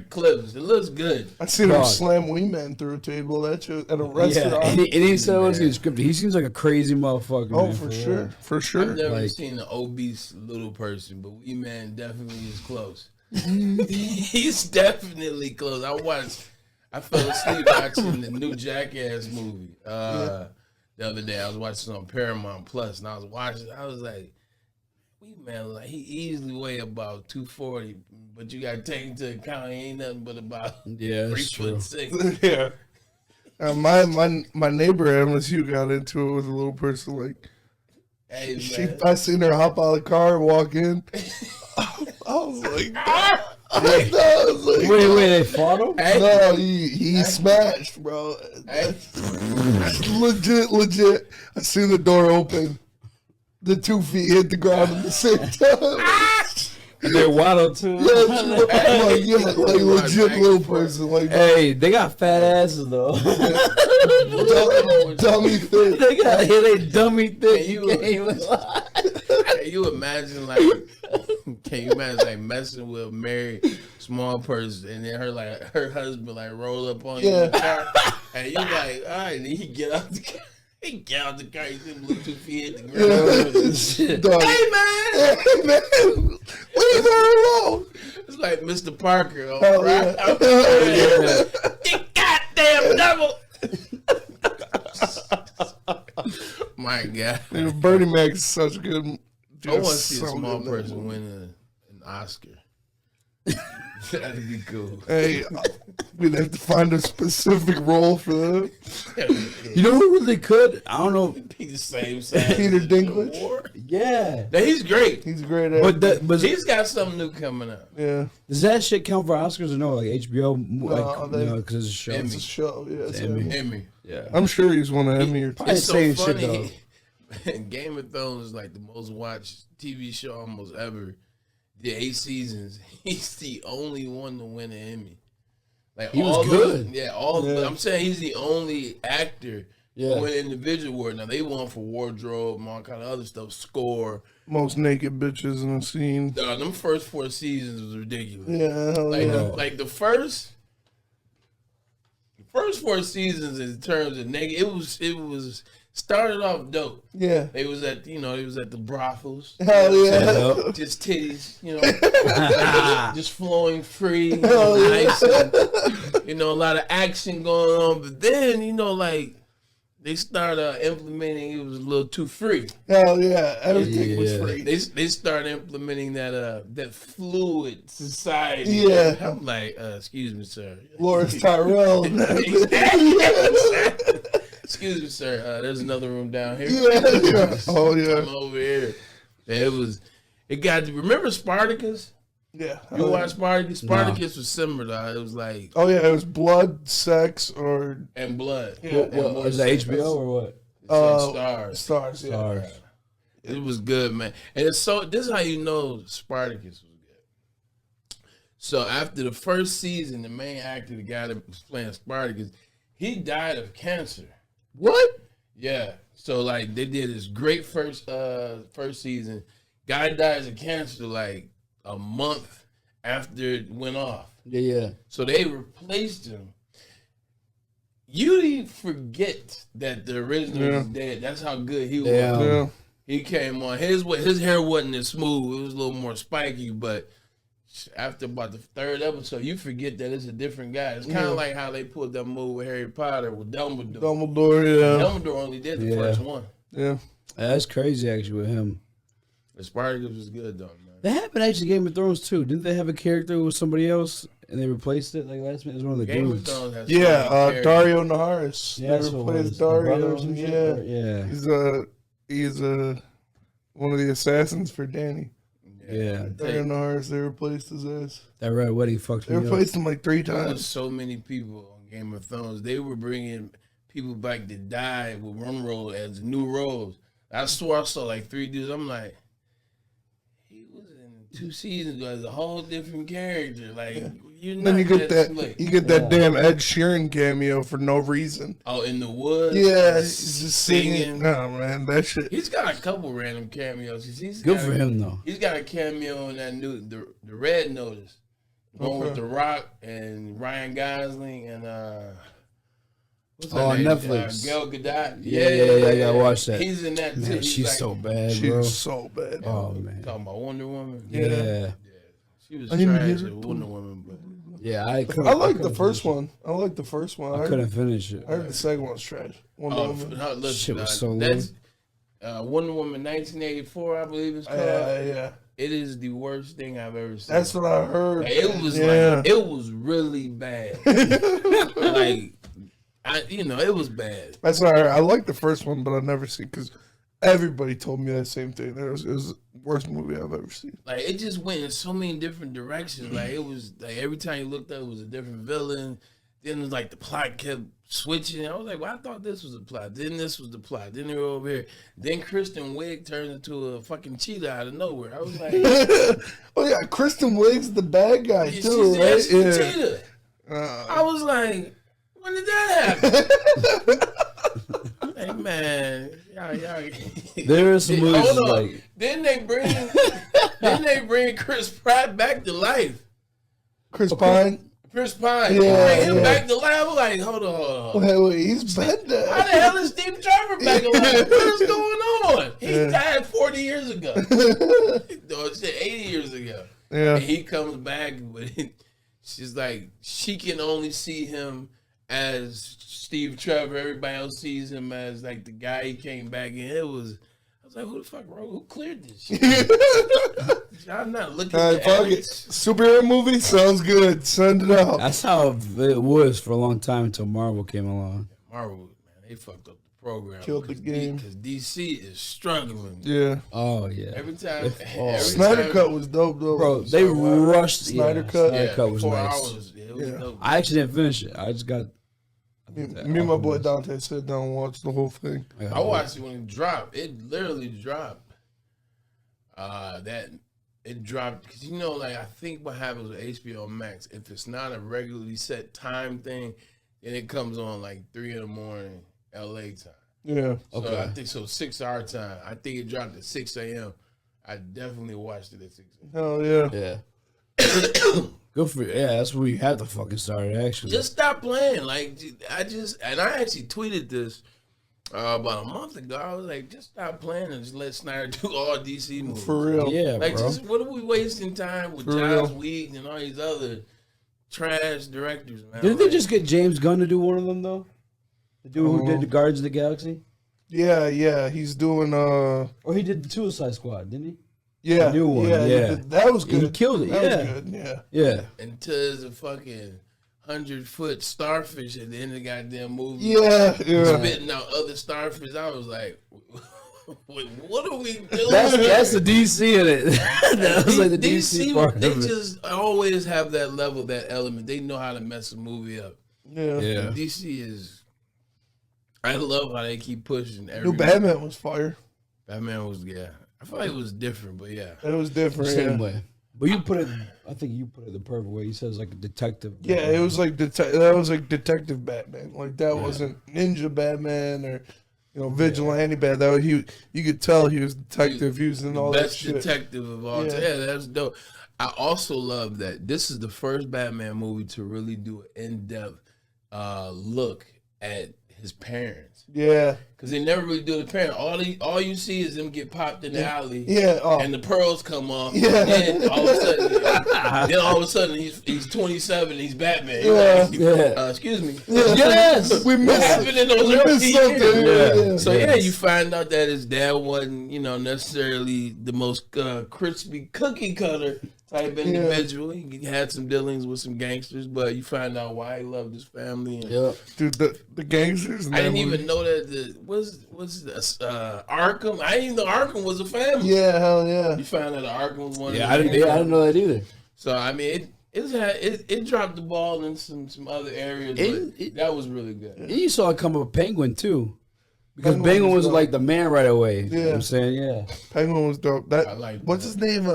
clips. It looks good. I seen him slam Wee Man through a table at a restaurant. And he said it was scripted. He seems like a crazy motherfucker. Oh, man, for sure. I've never seen an obese little person, but Wee Man definitely is close. He's definitely close. I fell asleep watching the new Jackass movie the other day. I was watching on Paramount Plus, and I was watching. I was like, "We man, like he easily weigh about 240, but you got to take into account he ain't nothing but about 3'6". Yeah. My neighbor at MSU got into it with a little person. Like, hey, I seen her hop out of the car, walk in. I was like. Wait, they fought him? No, he smashed, bro. Legit. I seen the door open. The 2 feet hit the ground at the same time. And they're wild too. Like legit little person. Like, hey, they got fat asses though. Dummy thick. They dummy thick. Can you imagine like messing with a married small person and then her husband like roll up on you in the car and you like, all right, and he get out the car. He get out the car, he didn't look 2 feet hit the ground. Hey man, leave her alone. It's like Mr. Parker. On Hell Friday. You goddamn devil. My God. Dude, Bernie Mac is such a good. I want to see a small person win an Oscar. That'd be cool. Hey, we'd have to find a specific role for them. You know who really could? I don't know. He's the same size. Peter Dinklage. Yeah. Now, he's great. He's great at But He's got something new coming out. yeah. does that shit count for Oscars or no? Like HBO, because it's a show. It's a show. Yeah, it's Emmy. Emmy. Yeah. I'm sure he's won an Emmy or two. It's so Saying shit, funny. Game of Thrones is like the most watched TV show almost ever. The 8 seasons. He's the only one to win an Emmy. Like He was good. But I'm saying he's the only actor Yeah. to win an individual award. Now they won for wardrobe and all kind of other stuff. Score. Most naked bitches in the scene. Them first 4 seasons was ridiculous. Yeah, hell Like, yeah. the first 4 seasons in terms of naked, it was started off dope. Yeah. They was at the brothels. Hell yeah. Just titties, just flowing free, Hell yeah. nice, and, a lot of action going on. But then, like they started implementing. It was a little too free. Hell yeah. Everything was free. They started implementing that fluid society. Yeah. I'm like, excuse me, sir. Loris Tyrell. Excuse me, sir. There's another room down here. Yeah. Oh yeah. I'm over here. It got. Remember Spartacus? Yeah. You watch Spartacus? Spartacus was similar. Though. It was like Oh yeah, it was blood, sex, or and blood. Yeah. What, is that HBO or what? Stars. Stars. Yeah. Stars. It was good, man. And it's so. This is how you know Spartacus was good. So after the first season, the main actor, the guy that was playing Spartacus, he died of cancer. What? Yeah. So like they did this great first season. Guy dies of cancer like a month after it went off. Yeah. So they replaced him. You didn't forget that the original was dead. That's how good he was. Yeah. He came on. His hair wasn't as smooth. It was a little more spiky, but after about the 3rd episode, you forget that it's a different guy. It's kind of like how they pulled that move with Harry Potter with Dumbledore. Dumbledore only did the first one. Yeah. That's crazy, actually, with him. The Spartacus was good, though, man. That happened actually in Game of Thrones, too. Didn't they have a character with somebody else, and they replaced it? Like, last minute, it was one of the Game dudes. of Thrones has Dario Naharis. Yeah, They so replaced the brother Dario. or some shit? Yeah. He's one of the assassins for Danny. Yeah. Dario Naharis, they replaced his ass. That Red Wedding fucked They me up. replaced him like 3 There was times. so many people on Game of Thrones. They were bringing people back that died with one role as new roles. I swore I saw like 3 dudes. I'm like, he was in 2 seasons ago as a whole different character. Like, you're not Then you get that slick. damn Ed Sheeran cameo for no reason. Oh, in the woods? Yeah, he's just singing. No, man, that shit. He's got a couple random cameos. Good for him, though. He's got a cameo in that new, the Red Notice. The one with The Rock and Ryan Gosling and, what's her name? Netflix. Gal Gadot. Yeah, I gotta watch that. He's in that too. Man, He's she's like, so bad, bro. She's so bad. Oh, man. talking about Wonder Woman. Yeah. She was I didn't trash hear at it. Wonder Woman, but Yeah, I like the first one. I couldn't finish it. I heard the second one's trash. Wonder Woman. listen, Shit was so that's Wonder Woman 1984, I believe it's called. Yeah. It is the worst thing I've ever seen. That's what I heard. Like, it was it was really bad. Like, it was bad. That's what I heard. I like the first one, but I never seen because everybody told me that same thing. It was the worst movie I've ever seen. Like, it just went in so many different directions. Like, it was like every time you looked up, it was a different villain. Then it was like the plot kept switching. I was like, well, I thought this was the plot. Then this was the plot. Then they were over here. Then Kristen Wiig turned into a fucking cheetah out of nowhere. I was like, oh yeah, Kristen Wiig's the bad guy too, right? She's a cheetah. I was like, when did that happen? Hey man, y'all. There is some movies Hold on. like Then they bring Chris Pratt back to life. Chris Pine. Chris Pine. Yeah, Bring him yeah. back to life. I'm like, hold on. Wait, he's bad. How the hell is Steve Trevor back alive? What is going on? He died 40 years ago. Or shit, 80 years ago. Yeah. And he comes back, but she's like, she can only see him as Steve Trevor. Everybody else sees him as like the guy he came back in. I was like, who the fuck, bro? Who cleared this shit? I'm not looking at it. Superhero movie sounds good. Send it out. That's how it was for a long time until Marvel came along. Marvel, man, they fucked up the program. Killed the game. Because DC is struggling. Yeah. Oh, yeah. Every time. Snyder Cut was dope, though. Bro, they rushed Snyder Cut. Snyder Cut was 4 nice. hours. It was dope. I actually didn't finish it. I just got... Me and my boy Dante sat down and watched the whole thing. I watched it when it dropped. It literally dropped. It dropped because like I think what happens with HBO Max, if it's not a regularly set time thing, then it comes on like 3 in the morning LA time. Yeah. So I think so 6 hour time. I think it dropped at 6 a.m. I definitely watched it at 6 a.m. Hell yeah. Yeah. Good for you. Yeah, that's where you have to fucking start it, actually. Just stop playing. Like, I actually tweeted this about a month ago. I was like, just stop playing and just let Snyder do all DC movies. For real. Yeah, Like, bro. just what are we wasting time with Joss Whedon and all these other trash directors, man? Didn't they just get James Gunn to do one of them, though? The dude who did the Guardians of the Galaxy? Yeah. He's doing Or he did the Suicide Squad, didn't he? Yeah. The new one. Yeah. That was good. He killed it. That Yeah. was good. Yeah. Until there's a fucking 100-foot starfish at the end of the goddamn movie. Yeah. Spitting out other starfish. I was like, what are we doing? That's the DC in it. That was like the DC part They of it. just always have that level, that element. They know how to mess a movie up. Yeah. DC is. I love how they keep pushing. New Batman was fire. Batman was I feel like it was different, but yeah. It was different. Same way. But you put it, I think you put it the perfect way. You said it's like a detective. Yeah, it was like that was like Detective Batman. Like that wasn't Ninja Batman or Vigilante Batman. That you could tell he was detective. He was in all that shit. Best detective of all time. Yeah, that's dope. I also love that this is the first Batman movie to really do an in-depth look at his parents. Yeah, because they never really do the parent. All you see is them get popped in the alley. Yeah, and the pearls come off. Yeah, and then all of a sudden, he's 27. And he's Batman. Yeah, excuse me. Yeah. Yes, we missed something. So you find out that his dad wasn't, necessarily the most crispy cookie cutter type individual. He had some dealings with some gangsters, but you find out why he loved his family. And dude, the gangsters. I didn't even know that was this Arkham. I didn't even know Arkham was a family. Yeah, hell yeah. You found out Arkham was one. Yeah, I didn't know that either. So I mean, it dropped the ball in some other areas, but that was really good. And you saw it come up with Penguin too. Because Penguin was like the man right away. Yeah. You know what I'm saying? Yeah. Penguin was dope. I like what's his name?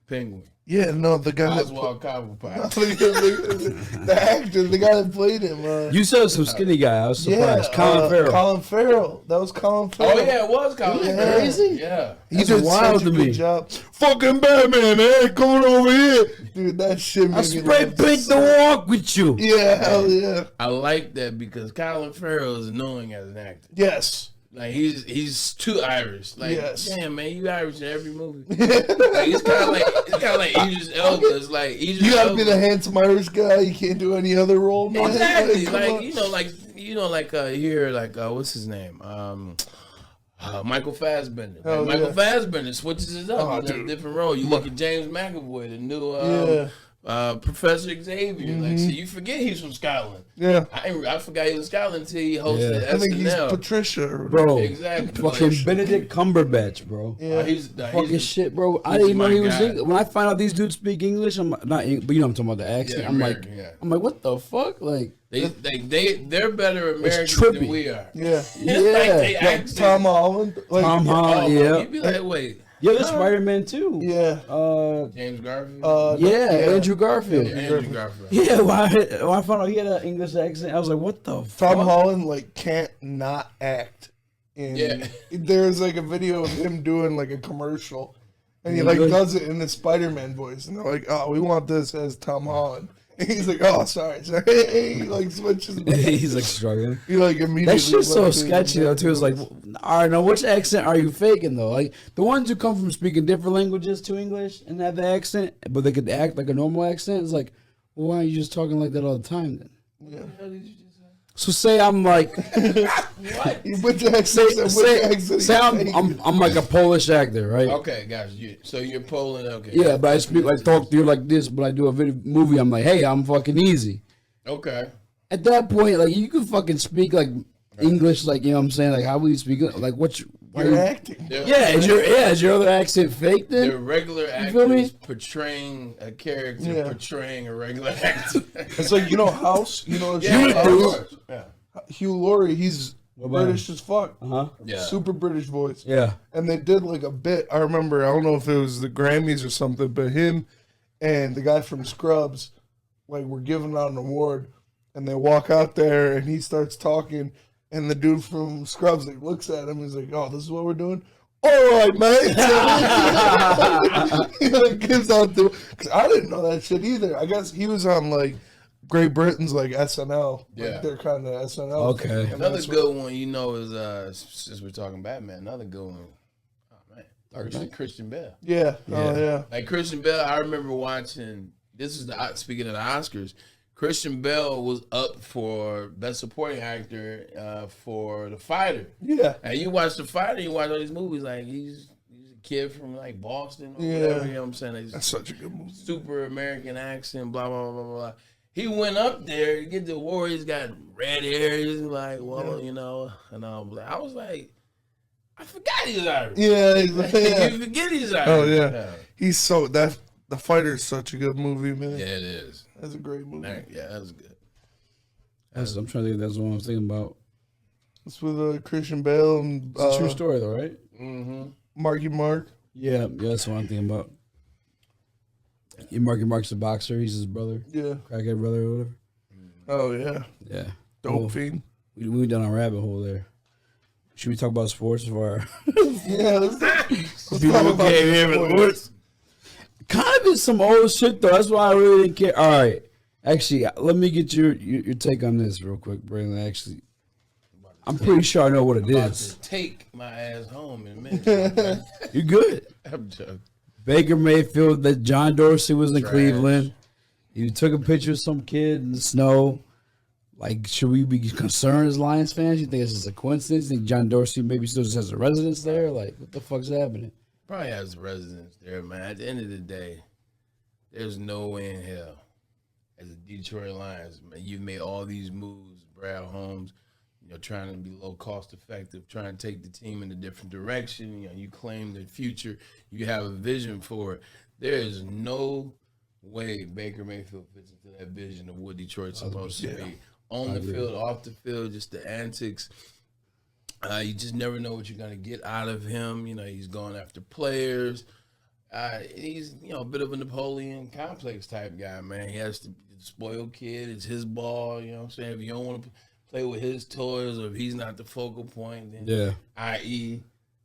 Penguin. Yeah, no, the guy Oswald Cobblepot. the actor, the guy that played him. You said some skinny guy. I was surprised. Colin Farrell. Colin Farrell. That was Colin Farrell. Oh yeah, it was Colin Farrell. Crazy? Yeah. He did wild such a to good me. job. Fucking Batman, man, coming over here. Dude, that shit made I me spray laugh. paint the walk with you. Yeah, hell yeah. I like that because Colin Farrell is annoying as an actor. Yes. Like he's too Irish. Like damn man, you Irish in every movie. Like, it's kind of like Idris Elba. It's like Idris You gotta Elba. be the handsome Irish guy. You can't do any other role, man. Exactly. Come Like on. here, what's his name? Michael Fassbender. Oh, Like, Michael yeah. Fassbender switches it up Oh, in a dude. different role. You look at James McAvoy, the new Professor Xavier. Like, so you forget he's from Scotland. Yeah. I forgot he was Scotland until he hosted I think he's SNL. Patricia. Bro. Exactly. Fucking Like, Benedict Cumberbatch, bro. Yeah. Fucking shit, bro. I didn't even know he was English. When I find out these dudes speak English, I'm not English, but I'm talking about the accent. Yeah, I'm American, like, what the fuck? Like, they're better Americans trippy. than we are. Yeah. Like Tom Holland. Like, Tom Holland, yeah. You'd be like, wait. Yeah, there's Spider-Man too. Yeah. James Garfield. Andrew Garfield. Andrew Garfield. Yeah, when I found out he had an English accent, I was like, what the fuck? Tom Holland can't not act. And there's like a video of him doing like a commercial, and he does it in the Spider-Man voice, and they're like, "Oh, we want this as Tom Holland," And he's like, oh, sorry. He like switches. He's like struggling. He like immediately. That shit's so sketchy though too. It's like, all right, now which accent are you faking though? Like the ones who come from speaking different languages to English and have the accent, but they could act like a normal accent. It's like, well, why are you just talking like that all the time then? Yeah. So say I'm like, what? You put your accent. Say I'm like a Polish actor, right? Okay, guys. So you're Poland, okay? Yeah, but I speak like talk to you like this. But I do a movie. I'm like, hey, I'm fucking easy. Okay. At that point, like you can fucking speak like English, like you know what I'm saying. Like how will you speak? Like what? You're acting. Is your other accent fake then? They're regular actors portraying a character, portraying a regular actor. It's like, you know, House? You know, Hugh Laurie, he's British as fuck. Yeah. Super British voice. Yeah. And they did like a bit. I remember, I don't know if it was the Grammys or something, but him and the guy from Scrubs, like, were giving out an award. And they walk out there and he starts talking. And the dude from Scrubs like looks at him. He's like, "Oh, this is what we're doing. All right, mate." He like gives out the. Cause I didn't know that shit either. I guess he was on like Great Britain's like SNL. Yeah, like, they're kind of SNL. Okay. Another good one, you know, is since we're talking Batman. Another good one. Oh man, Christian Bale. Yeah. Oh yeah. Like Christian Bale, I remember watching. This is speaking of the Oscars. Christian Bale was up for Best Supporting Actor for The Fighter. Yeah. And you watch The Fighter, you watch all these movies, like he's a kid from like Boston or whatever, you know what I'm saying? That's such a good movie. Super American accent, blah, blah, blah, blah, blah. He went up there to get the award, he's got red hair, he's like, well, you know, and I was like, I forgot he's Irish. Yeah. You forget he's Irish. Oh, yeah. He's so, The Fighter is such a good movie, man. Yeah, it is. That's a great movie. Yeah, that was good. I'm trying to think. That's what I'm thinking about. It's with Christian Bale and It's a true story, though, right? Mm-hmm. Marky Mark. Yeah, that's what I'm thinking about. Yeah, Marky Mark's a boxer. He's his brother. Yeah. Crackhead brother or whatever. Oh yeah. Yeah. Dope fiend. We went down a rabbit hole there. Should we talk about sports for Yeah. Let's people who came here for sports? Kind of is some old shit though. That's why I really didn't care. All right, actually, let me get your take on this real quick, Braylon. Actually, I'm pretty sure I know what it is. Take my ass home in a minute. You good? I'm joking. Baker Mayfield. That John Dorsey was in Cleveland. You took a picture of some kid in the snow. Like, should we be concerned as Lions fans? You think this is a coincidence? You think John Dorsey maybe still just has a residence there? Like, what the fuck's happening? Probably has residence there, man. At the end of the day, there's no way in hell. As a Detroit Lions, man, you've made all these moves, Brad Holmes, you know, trying to be low cost effective, trying to take the team in a different direction. You know, you claim the future, you have a vision for it. There is no way Baker Mayfield fits into that vision of what Detroit's supposed to be. On the field, off the field, just the antics. You just never know what you're going to get out of him. You know, he's going after players. He's, you know, a bit of a Napoleon complex type guy, man. He has to be the spoiled kid. It's his ball, you know what I'm saying? If you don't want to play with his toys or if he's not the focal point, then i.e.,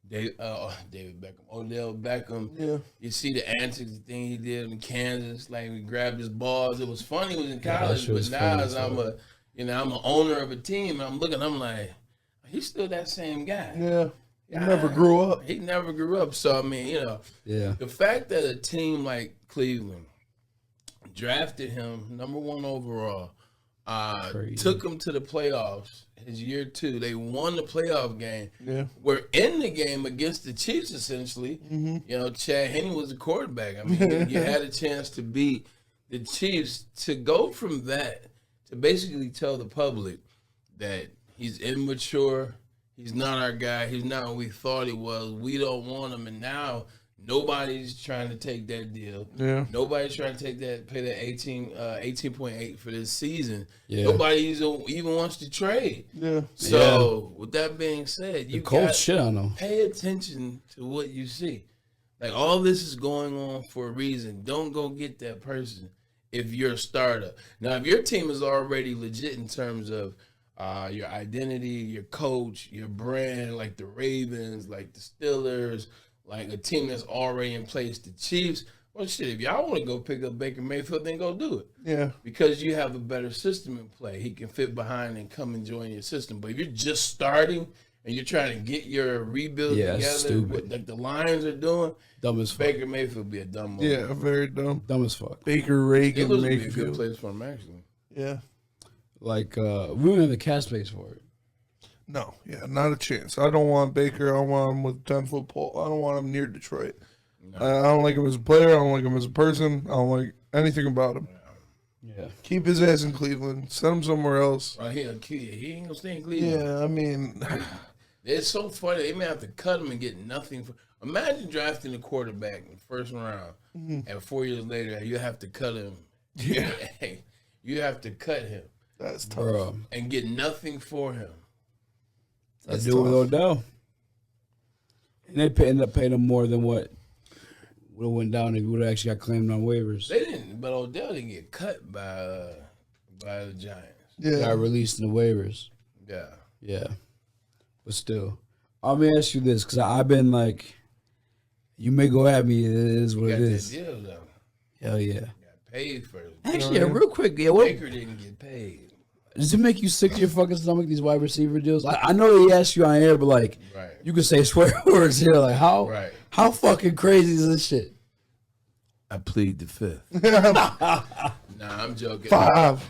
David Beckham, Odell Beckham. Yeah. You see the antics, the thing he did in Kansas, like he grabbed his balls. It was funny. He was in college, but now as I'm an owner of a team, and I'm looking, I'm like, he's still that same guy. Yeah. He never grew up. He never grew up. So, I mean, you know, the fact that a team like Cleveland drafted him #1 overall, took him to the playoffs his year 2. They won the playoff game. Yeah. We're in the game against the Chiefs, essentially. Mm-hmm. You know, Chad Henne was the quarterback. I mean, you had a chance to beat the Chiefs. To go from that to basically tell the public that he's immature, he's not our guy, he's not what we thought he was, we don't want him, and now nobody's trying to take that deal. Yeah. Nobody's trying to pay that 18.8 for this season. Yeah. Nobody even wants to trade. Yeah. So with that being said, you got to pay attention to what you see. Like, all this is going on for a reason. Don't go get that person if you're a startup. Now, if your team is already legit in terms of your identity, your coach, your brand, like the Ravens, like the Steelers, like a team that's already in place, the Chiefs, Well, shit, if y'all want to go pick up Baker Mayfield, then go do it. Yeah. Because you have a better system in play. He can fit behind and come and join your system. But if you're just starting and you're trying to get your rebuild together, like the Lions are doing, dumb as fuck. Baker Mayfield would be a dumb move. Yeah, very dumb. Dumb as fuck. Baker, Reagan, It would be a Mayfield. good place for him, actually. Yeah. Like, we don't have the cap space for it. No, yeah, not a chance. I don't want Baker. I don't want him with 10-foot pole. I don't want him near Detroit. No. I don't like him as a player. I don't like him as a person. I don't like anything about him. Yeah. Keep his ass in Cleveland. Send him somewhere else. Right here, he ain't gonna stay in Cleveland. Yeah, I mean, it's so funny. They may have to cut him and get nothing for. Imagine drafting a quarterback in the first round, and 4 years later you have to cut him. Yeah, you have to cut him. That's tough. Bro. And get nothing for him. That's do it with Odell. And they ended up paying him more than what would have went down if he would have actually got claimed on waivers. They didn't, but Odell didn't get cut by the Giants. Yeah, got released in the waivers. Yeah. Yeah. But still, let me ask you this, because I've been like, you may go at me, it is what it is. That deal, though. Hell yeah. Got paid first. Actually, real quick, what, Baker didn't get paid. does it make you sick to your fucking stomach, these wide receiver deals? I know they asked you on air, but like, Right. you can say swear words here. Like, how fucking crazy is this shit? I plead the fifth. Nah, I'm joking. 5.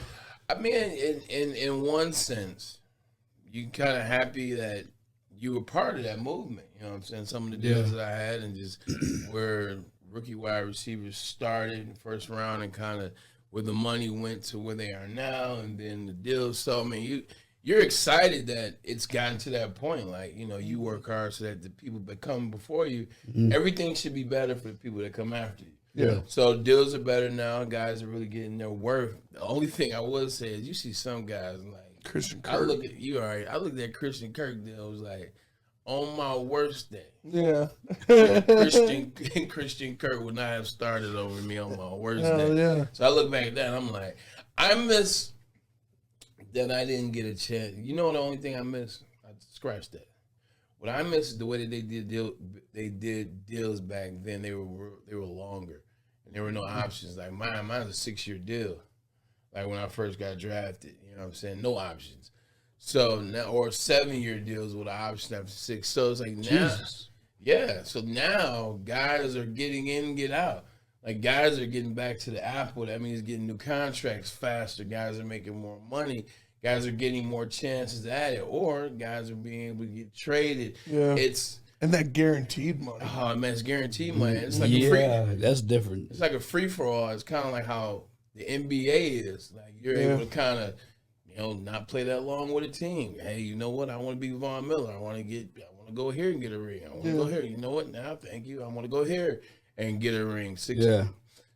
I mean, in one sense, you kind of happy that you were part of that movement. You know what I'm saying? Some of the deals that I had and just where rookie wide receivers started in the first round and kind of where the money went to where they are now, and then the deals. So I mean, you're excited that it's gotten to that point. Like, you know, you work hard so that the people that come before you, everything should be better for the people that come after you. Yeah. So deals are better now. Guys are really getting their worth. The only thing I would say is you see some guys like Christian Kirk. I look at you, all right. I looked at Christian Kirk deal. I was like, on my worst day, Yeah. Christian Kirk would not have started over me on my worst Hell day. yeah. So I look back at that and I'm like, I miss that I didn't get a chance. You know, the only thing I miss, I scratched that. What I miss is the way that they did deals back then. They were longer, and there were no options. Like mine's a 6-year deal. Like when I first got drafted, you know what I'm saying? No options. So now, or 7-year deals with an option after 6. So it's like now, yeah. So now guys are getting in and get out. Like guys are getting back to the Apple. That means getting new contracts faster. Guys are making more money. Guys are getting more chances at it, or guys are being able to get traded. Yeah. And that guaranteed money. Oh man, it's guaranteed money. It's like that's different. It's like a free for all. It's kind of like how the NBA is. Like you're able to kind of, you know, not play that long with a team. Hey, you know what? I want to be Von Miller. I want to go here and get a ring. I want to go here. You know what? Now, thank you. I want to go here and get a ring. 6 years.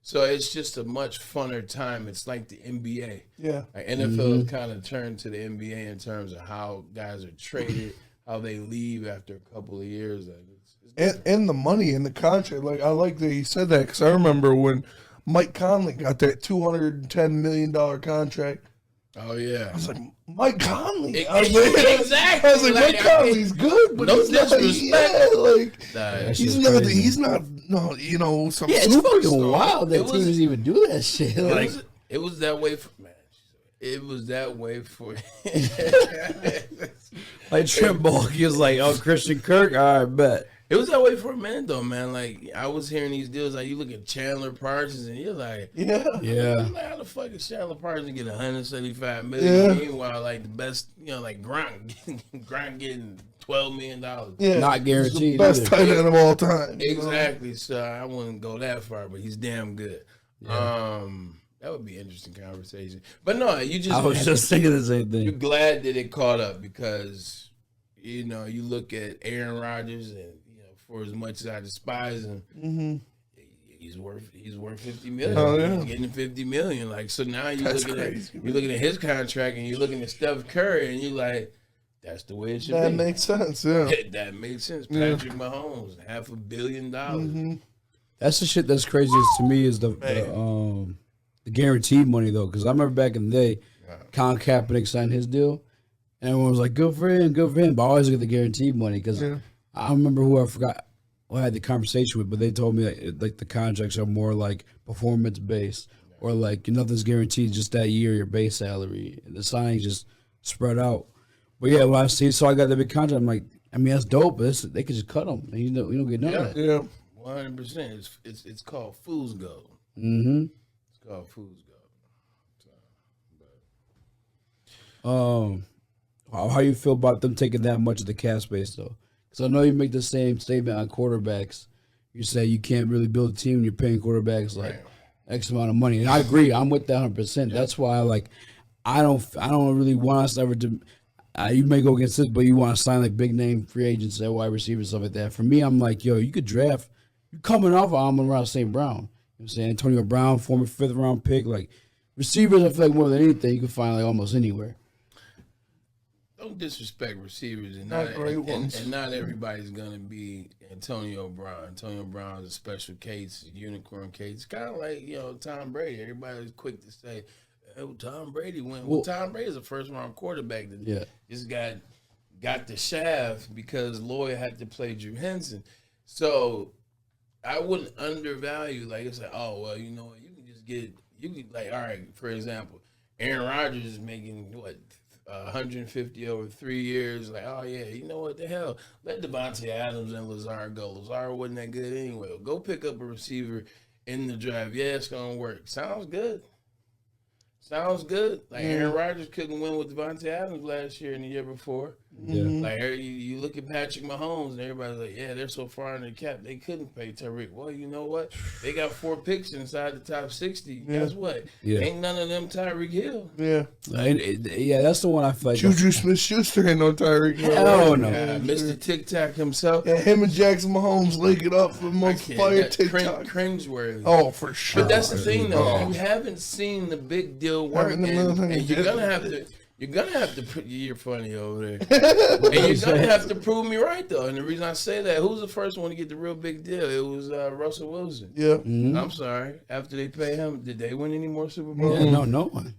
So it's just a much funner time. It's like the NBA. Yeah. Like NFL has kind of turned to the NBA in terms of how guys are traded, how they leave after a couple of years. Like and the money and the contract. Like, I like that he said that because I remember when Mike Conley got that $210 million contract. Oh, yeah. I was like, Mike Conley. Exactly. I was like, Mike Conley's good, but no he's disrespect. Like, he's not, no, you know, some it's fucking wild that teams teams even do that shit. Like, it was that way for, man. It was that way for like Trent Ball, he was like, "Oh, Christian Kirk, all right, bet." It was that way for a minute though, man. Like I was hearing these deals, like you look at Chandler Parsons, and you're like, yeah. Like, how the fuck is Chandler Parsons get $175 million? Meanwhile, like the best, you know, like Gronk getting $12 million. Yeah, not guaranteed. Best tight end of all time. Exactly. So I wouldn't go that far, but he's damn good. Yeah. That would be an interesting conversation. But no, I was just thinking the same thing. You're glad that it caught up because, you know, you look at Aaron Rodgers and, you know, for as much as I despise him, he's worth $50 million. Oh, yeah. He's getting $50 million. Like, so now you're looking at his contract and you're looking at Steph Curry and you're like, that's the way it should be. That makes sense, yeah. That makes sense. Patrick Mahomes, $500 million. That's the shit that's craziest to me is the guaranteed money, though, because I remember back in the day, Colin Kaepernick signed his deal, and everyone was like, good for him, good for him. But I always look at the guaranteed money because I remember who I forgot. I had the conversation with, but they told me like the contracts are more like performance based, or like nothing's guaranteed just that year. Your base salary, the signings just spread out. But yeah, when I got the big contract, I'm like, I mean that's dope, but they could just cut them. And you don't get none of that. Yeah, 100%. It's called fool's gold. Mm-hmm. It's called fool's gold. How you feel about them taking that much of the cap space though? Because I know you make the same statement on quarterbacks. You say you can't really build a team when you're paying quarterbacks like X amount of money, and I agree. I'm with that 100%. That's why I don't really want us ever to. You may go against this, but you want to sign like big name free agents, that wide receivers, stuff like that. For me, I'm like, yo, you could draft. You're coming off of Amon-Ra St. Brown. You know what I'm saying? Antonio Brown, former 5th round pick. Like receivers, I feel like more than anything, you can find like almost anywhere. Don't disrespect receivers, and Not great ones. And not everybody's gonna be Antonio Brown. Antonio Brown is a special case, a unicorn case. It's kind of like Tom Brady. Everybody's quick to say, "Oh, Tom Brady went." Well, Tom Brady is a first-round quarterback that just got the shaft because Lloyd had to play Drew Henson. So I wouldn't undervalue it's like, oh well, you know what, you can just get all right. For example, Aaron Rodgers is making what? 150 over 3 years. Like, oh yeah, you know what the hell? Let Devontae Adams and Lazard go. Lazard wasn't that good anyway. Go pick up a receiver in the draft. Yeah, it's gonna work. Sounds good. Like Aaron Rodgers couldn't win with Devontae Adams last year and the year before. Yeah. Like you look at Patrick Mahomes and everybody's like, yeah, they're so far in the cap they couldn't pay Tyreek. Well, you know what? They got 4 picks inside the top 60. Guess what? Yeah. Ain't none of them Tyreek Hill. Yeah. Yeah, that's the one I feel like. Juju Smith-Schuster ain't no Tyreek Hill. Hell no. Mr. TikTok himself. Yeah, him and Jackson Mahomes link it up for the most fire TikTok. Cringeworthy. Oh, for sure. But that's the thing, though. You haven't seen the big deal work, and you're gonna have to. You're gonna have to. You're funny over there, and you're gonna have to prove me right, though. And the reason I say that, who's the first one to get the real big deal? It was Russell Wilson. Yeah. Mm-hmm. I'm sorry. After they pay him, did they win any more Super Bowls? Yeah, no one.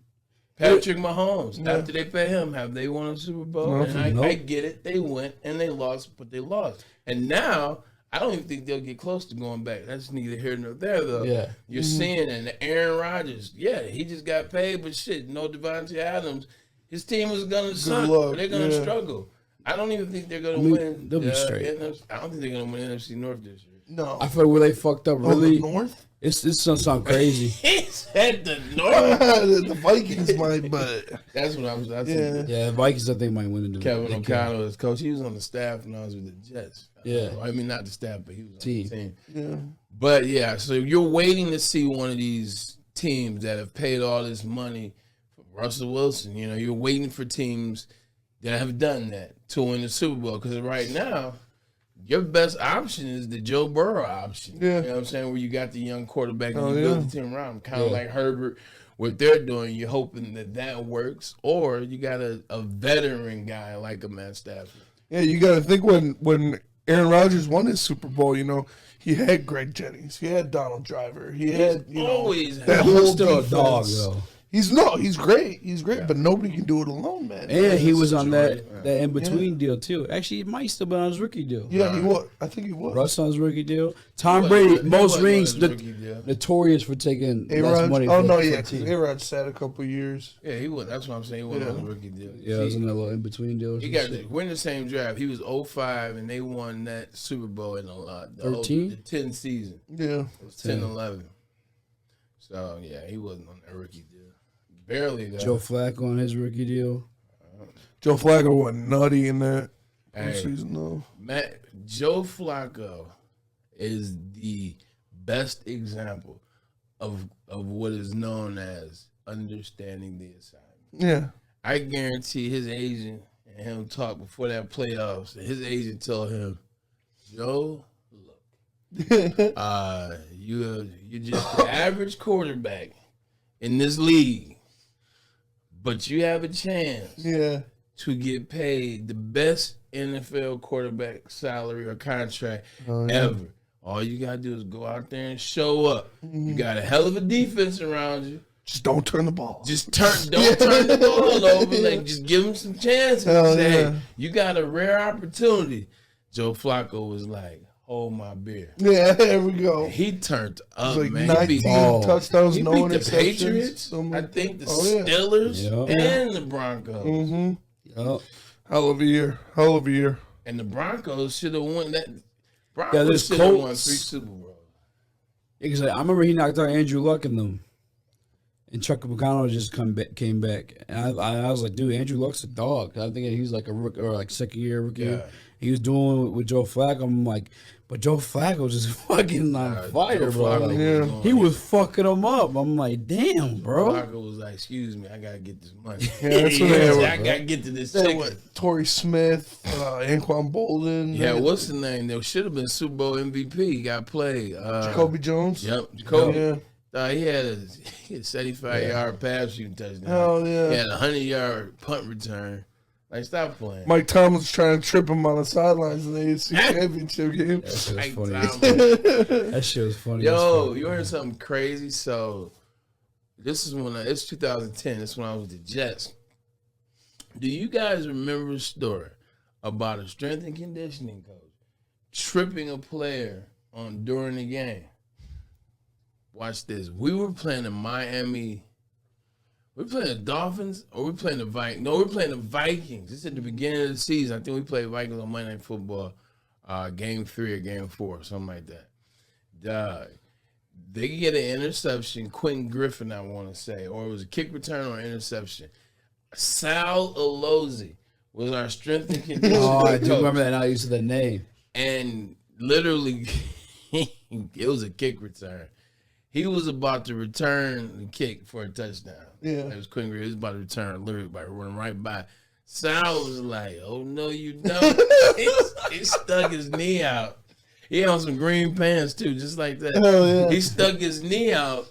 Patrick Mahomes. After they pay him, have they won a Super Bowl? And I get it. They went and they lost, but they lost. And now I don't even think they'll get close to going back. That's neither here nor there, though. Yeah. You're seeing, and Aaron Rodgers, he just got paid, but shit, no Devontae Adams. His team was going to suck. They're going to struggle. I don't even think they're going to win. They'll be straight. I don't think they're going to win NFC North this year. No. I feel like where they fucked up really. North? It's gonna sound crazy. He said the North. The Vikings might, but that's what I was. Yeah, the Vikings I think might win the Kevin O'Connell is coach. He was on the staff when I was with the Jets. Yeah. I mean, not the staff, but he was on the team. Yeah. But yeah, so you're waiting to see one of these teams that have paid all this money for Russell Wilson. You're waiting for teams that have done that to win the Super Bowl. Because right now, your best option is the Joe Burrow option. Yeah. You know what I'm saying? Where you got the young quarterback and you build the team around him. Kind of like Herbert. What they're doing, you're hoping that works. Or you got a veteran guy like a Matt Stafford. Yeah, you got to think when Aaron Rodgers won his Super Bowl, he had Greg Jennings. He had Donald Driver. He's still a dog, though. He's great. He's great, but nobody can do it alone, man. And he was on that in-between deal, too. Actually, he might still be on his rookie deal. Yeah, he was. I think he was. Russ on his rookie deal. Tom Brady, most rings, notorious for taking less money. Oh, no, yeah, because A-Rod sat a couple years. Yeah, he was. That's what I'm saying. He was on his rookie deal. Yeah, it was in that little in-between deal. He got to win the same draft. He was 05, and they won that Super Bowl in the 10 season. Yeah. It was 10-11. So, yeah, he wasn't on that rookie deal. Barely, though. Joe Flacco on his rookie deal. Joe Flacco went nutty in that season, though. Joe Flacco is the best example of what is known as understanding the assignment. Yeah. I guarantee his agent and him talk before that playoffs. His agent told him, Joe, look, you're just the average quarterback in this league. But you have a chance to get paid the best NFL quarterback salary or contract ever. All you got to do is go out there and show up. You got a hell of a defense around you. Just don't turn the ball. Don't turn the ball over. Just give him some chances. Hey, you got a rare opportunity. Joe Flacco was like, hold my beer. Yeah, there we go. He turned up, like man. 19 touchdowns, he no beat the interceptions. Patriots, I think the Steelers, and the Broncos. Mm-hmm. Yep. Hell of a year. Hell of a year. And the Broncos should have won that. Yeah, Broncos there's should have won 3 Colts. Super Bowls. Because I remember he knocked out Andrew Luck in them. And Chuck McConnell just came back. And I was like, dude, Andrew Luck's a dog. I think he's like a rookie or like second year rookie. Yeah. He was doing it with Joe Flacco. I'm like, but Joe Flacco just fucking on fire, bro. Like, he was fucking him up. I'm like, damn, bro. Flacco was like, excuse me, I gotta get this money. Yeah, that's what they were. I gotta get to this They chicken. were Torrey Smith, Anquan Bolden. Yeah, what's the name? There should have been Super Bowl MVP. He got played. Jacoby Jones. Yep, Jacoby. Yeah. He had a 75-yard pass shooting touchdown. Hell yeah. He had a 100-yard punt return. Like, stop playing. Mike Thomas was trying to trip him on the sidelines in the AFC Championship game. That shit was Mike funny. Thomas. That shit was funny. Yo, you heard something crazy? So, this is when it's 2010. This is when I was with the Jets. Do you guys remember a story about a strength and conditioning coach tripping a player during the game? Watch this. We were playing the Miami. We were playing the Dolphins or we were playing the Vikings? No, we were playing the Vikings. This is at the beginning of the season. I think we played Vikings on Monday Night Football, game 3 or game 4, something like that. They get an interception. Quentin Griffin, I want to say, or it was a kick return or interception. Sal Alozzi was our strength and conditioning Oh, I do coach. remember that now. You said the name. And literally, it was a kick return. He was about to return the kick for a touchdown. Yeah. It was Quentin Griffin. He was about to return literally by running right by. Sal was like, oh, no, you don't. he stuck his knee out. He had on some green pants, too, just like that. Hell yeah. He stuck his knee out,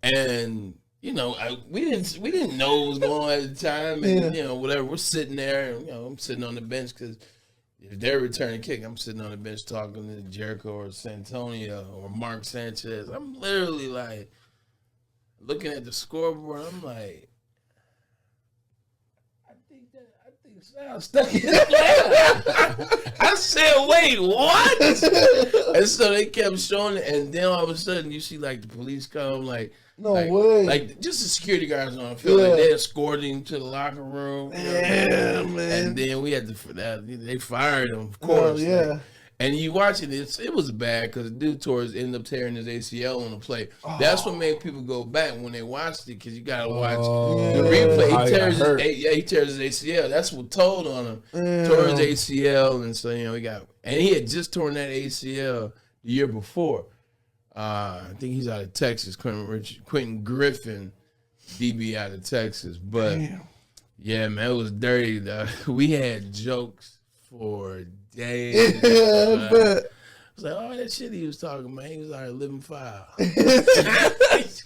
and, you know, we didn't know what was going on at the time. And, you know, whatever. We're sitting there, and, you know, I'm sitting on the bench because if they're returning kick, I'm sitting on the bench talking to Jericho or Santonio or Mark Sanchez. I'm literally like looking at the scoreboard. I'm like, I think Sal stuck his leg. I said, wait, what? And so they kept showing it, and then all of a sudden you see like the police come, like. No way. Like, just the security guards on the field. Like, they escorted him to the locker room. Yeah, man. And then we had they fired him, of course. Yeah. Like, and you watching it, it was bad because the dude ended up tearing his ACL on the play. That's what made people go back when they watched it because you got to watch the replay. He tears his ACL. That's what told on him. Tore his ACL. And so, you know, he had just torn that ACL the year before. I think he's out of Texas, Quentin Griffin, DB out of Texas. But, yeah, man, it was dirty. We had jokes for days. Yeah, I bet. I was like, oh, that shit he was talking about, he was out here living foul.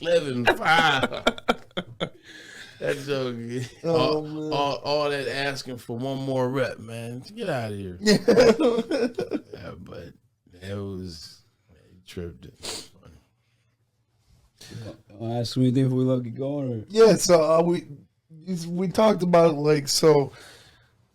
Living foul. That joke, all that asking for one more rep, man. Get out of here. Yeah, but it was... tripped it. Ask me anything before we let it going. Or? Yeah, so we talked about it, like, so,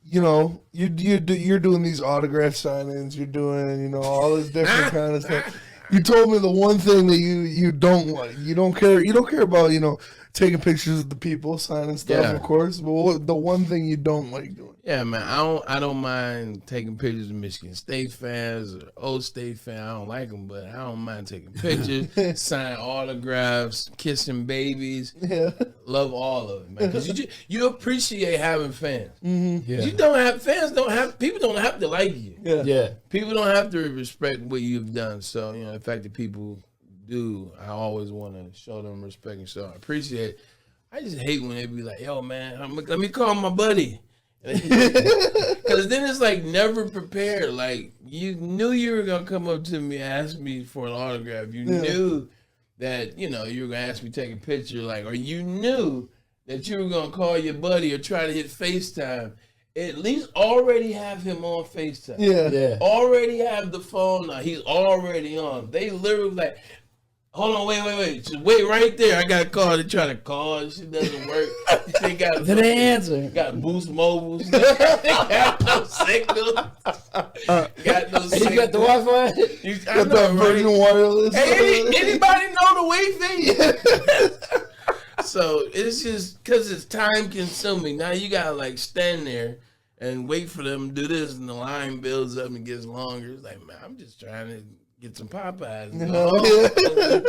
you know, you're doing these autograph signings, you're doing, you know, all this different kind of stuff. You told me the one thing that you don't like. You don't care about, you know, taking pictures of the people, signing stuff, of course. But the one thing you don't like doing? Yeah, man, I don't mind taking pictures of Michigan State fans or Old State fans. I don't like them, but I don't mind taking pictures, signing autographs, kissing babies. Yeah, love all of it, man. Because you appreciate having fans. Mm-hmm. Yeah. You don't have fans. People don't have to like you. Yeah. People don't have to respect what you've done. So, you know, the fact that people do, I always want to show them respect, and so I appreciate it. I just hate when they be like, yo, man, let me call my buddy. Because then it's like never prepared. Like, you knew you were going to come up to me and ask me for an autograph. You knew that, you know, you were going to ask me to take a picture. Like, or you knew that you were going to call your buddy or try to hit FaceTime. At least already have him on FaceTime. Yeah. Already have the phone now. He's already on. They literally like, Hold on, wait. Just wait right there. I got a call. They try to call. Shit doesn't work. They got Then they answer. Got Boost Mobiles. They got no signal. Got no signal. You got the Wi-Fi? You got that Virgin Wireless. Hey, anybody know the Wi-Fi? So it's just because it's time consuming. Now you gotta like stand there and wait for them to do this, and the line builds up and gets longer. It's like, man, I'm just trying to get some Popeyes.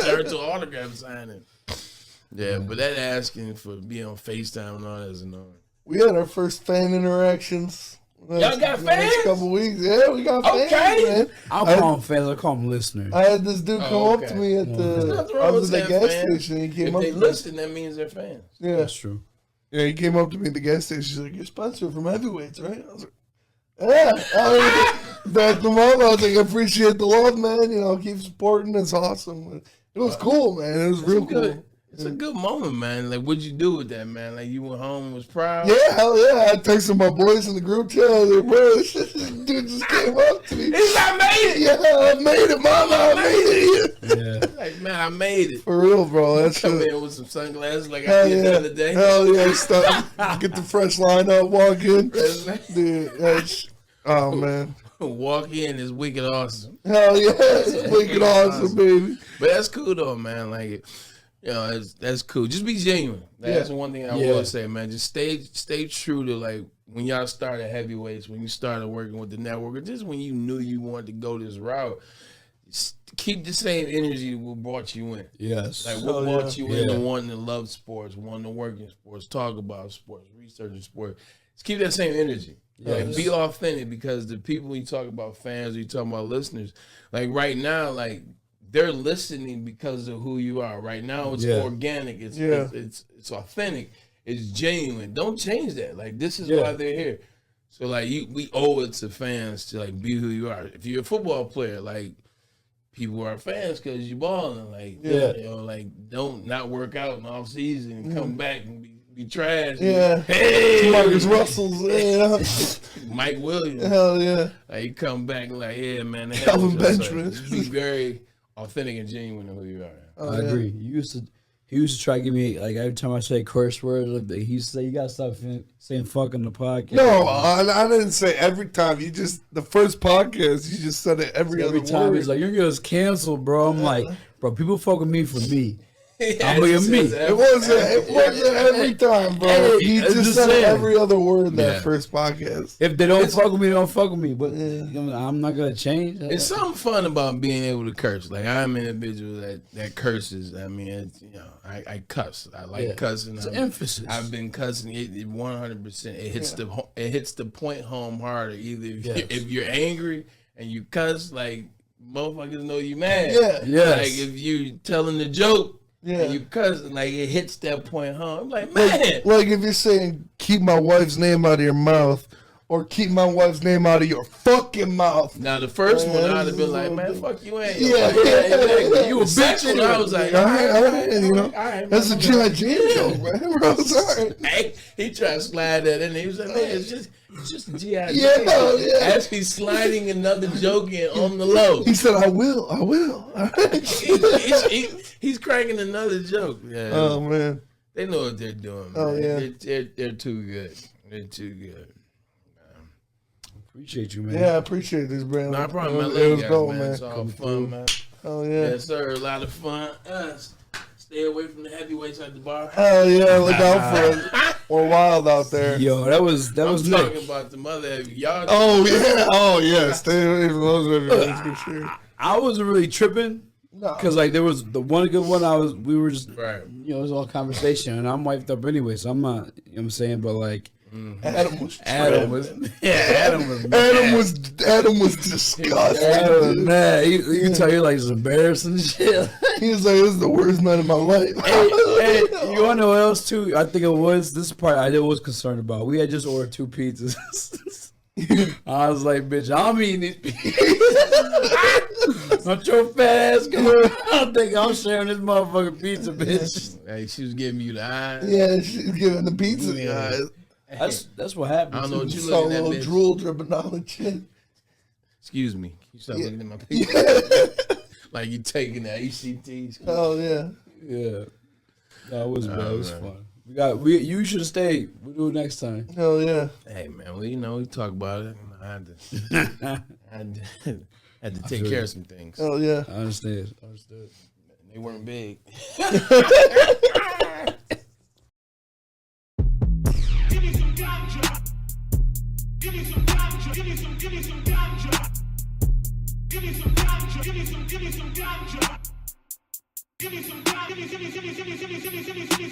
Turn to autograph signing. Yeah, but that asking for being on FaceTime and all that is annoying. We had our first fan interactions. Y'all got fans? Couple weeks. Yeah, we got fans, man. I don't call them fans. I call them listeners. I had this dude come up to me at the gas station. He came if up they to listen, that means they're fans. Yeah, that's true. Yeah, he came up to me at the gas station. He's like, "You're sponsored from Heavyweights, right?" I was like, "Yeah." Backed him up. I was like, "I appreciate the love, man. You know, keep supporting. It's awesome." It was cool, man. It was real cool. It's a good moment, man. Like, what'd you do with that, man? Like, you went home and was proud? Yeah, hell yeah. I texted my boys in the group chat. I was like, bro, this dude just came up to me. He's like, I made it. Yeah, I made it, mama. I made it. Yeah. Like, man, I made it. For real, bro. That's Come in with some sunglasses like hell I did the other day. Hell yeah. Get the fresh lineup, walk in. Dude, that's, oh, man. Walk in is wicked awesome. Hell yeah. It's wicked awesome, baby. But that's cool, though, man. Like, you know, that's cool. Just be genuine. That's the one thing I will say, man. Just stay true to, like, when y'all started Heavyweights, when you started working with the network, or just when you knew you wanted to go this route, keep the same energy that brought you in. Yes. Like, what brought you into wanting to love sports, wanting to work in sports, talk about sports, research in sports. Just keep that same energy. Yes. Like, be authentic, because the people you talk about, fans, or you talk about listeners, like, right now, like, they're listening because of who you are. Right now, it's organic. It's authentic. It's genuine. Don't change that. Like, this is why they're here. So, like, we owe it to fans to, like, be who you are. If you're a football player, like, people are fans because you're balling. Like, you know, like, don't not work out in the off season and come back and be trash. Yeah. Hey, Marcus Russell's. Yeah. Mike Williams. Hell yeah. Like, you come back like, yeah, man. Calvin Benjamin. Just be very authentic and genuine in who you are. I agree. He used to try to give me, like, every time I say curse words, like, he used to say, "You gotta stop saying fuck on the podcast." No, I didn't say every time. You just, the first podcast, you just said it every time. word. He's like, "You're gonna get canceled, bro." I'm like, bro, people fuck with me for me. I'm me. It wasn't every time, bro. He just said every other word in that first podcast. If they don't fuck with me, they don't fuck with me. But I'm not gonna change. It's something fun about being able to curse. Like, I'm an individual that curses. I mean, it's, you know, I cuss. I like cussing. It's emphasis. I've been cussing it 100%. It hits the point home harder. Either if you're angry and you cuss, like, motherfuckers know you mad. Like, if you telling the joke. Yeah, and you cousin, like, it hits that point home. I'm like, man. Like if you're saying, "Keep my wife's name out of your mouth," or "Keep my wife's name out of your fucking mouth." Now, the first one, I'd have been like, "Man, fuck you, ain't." Exactly. You a bitch. And I was like, all right, you know, that's a G.I. Jane joke, man. Bro, sorry. Hey, he tried to slide that in. He was like, "Man, it's just a G.I. Jane." As he's sliding another joke in on the low. He said, I will. He's cracking another joke. Yeah. Oh, man. They know what they're doing, man. Oh, yeah. They're too good. They're too good. Appreciate you, man. Yeah, I appreciate this, Braylon. No problem, man. It was dope, man. It's all fun, man. Oh, yeah. Yes, sir. A lot of fun. Stay away from the heavyweights at the bar. Hell yeah, look out for it. We're wild out there. Yo, that was I'm talking about the mother y'all. Oh yeah, stay away from those heavyweights for sure. I wasn't really tripping because like there was the one good one. We were just you know, it was all conversation, and I'm wiped up anyway, so I'm not. You know what I'm saying, but like. Adam was disgusted. Adam, man, you can tell you're like just embarrassing shit. He was like, "This is the worst night of my life." hey, you wanna know what else too? I think it was this part I was concerned about. We had just ordered 2 pizzas. I was like, "Bitch, I'm eating these pizzas." Not your fat ass going. I don't think I'm sharing this motherfucking pizza, bitch. Hey, she was giving you the eyes. Yeah, she was giving the pizza the eyes. That's what happened. I don't know what you saw looking at, a little drool dripping down the chin. Excuse me. You stop looking at my pizza. like you taking the ACTs. Oh yeah. Yeah. No, it was bad. It was fun. You should have stayed. We'll do it next time. Hell yeah. Hey man, well, we talk about it. I had to take care of some things. Oh yeah. I understand. They weren't big. Give me some ganja. Give me some ganja. Give me some ganja. Give me some ganja. Give me some ganja. Give me some ganja. Give me some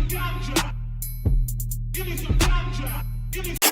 ganja. Give me some ganja. Give me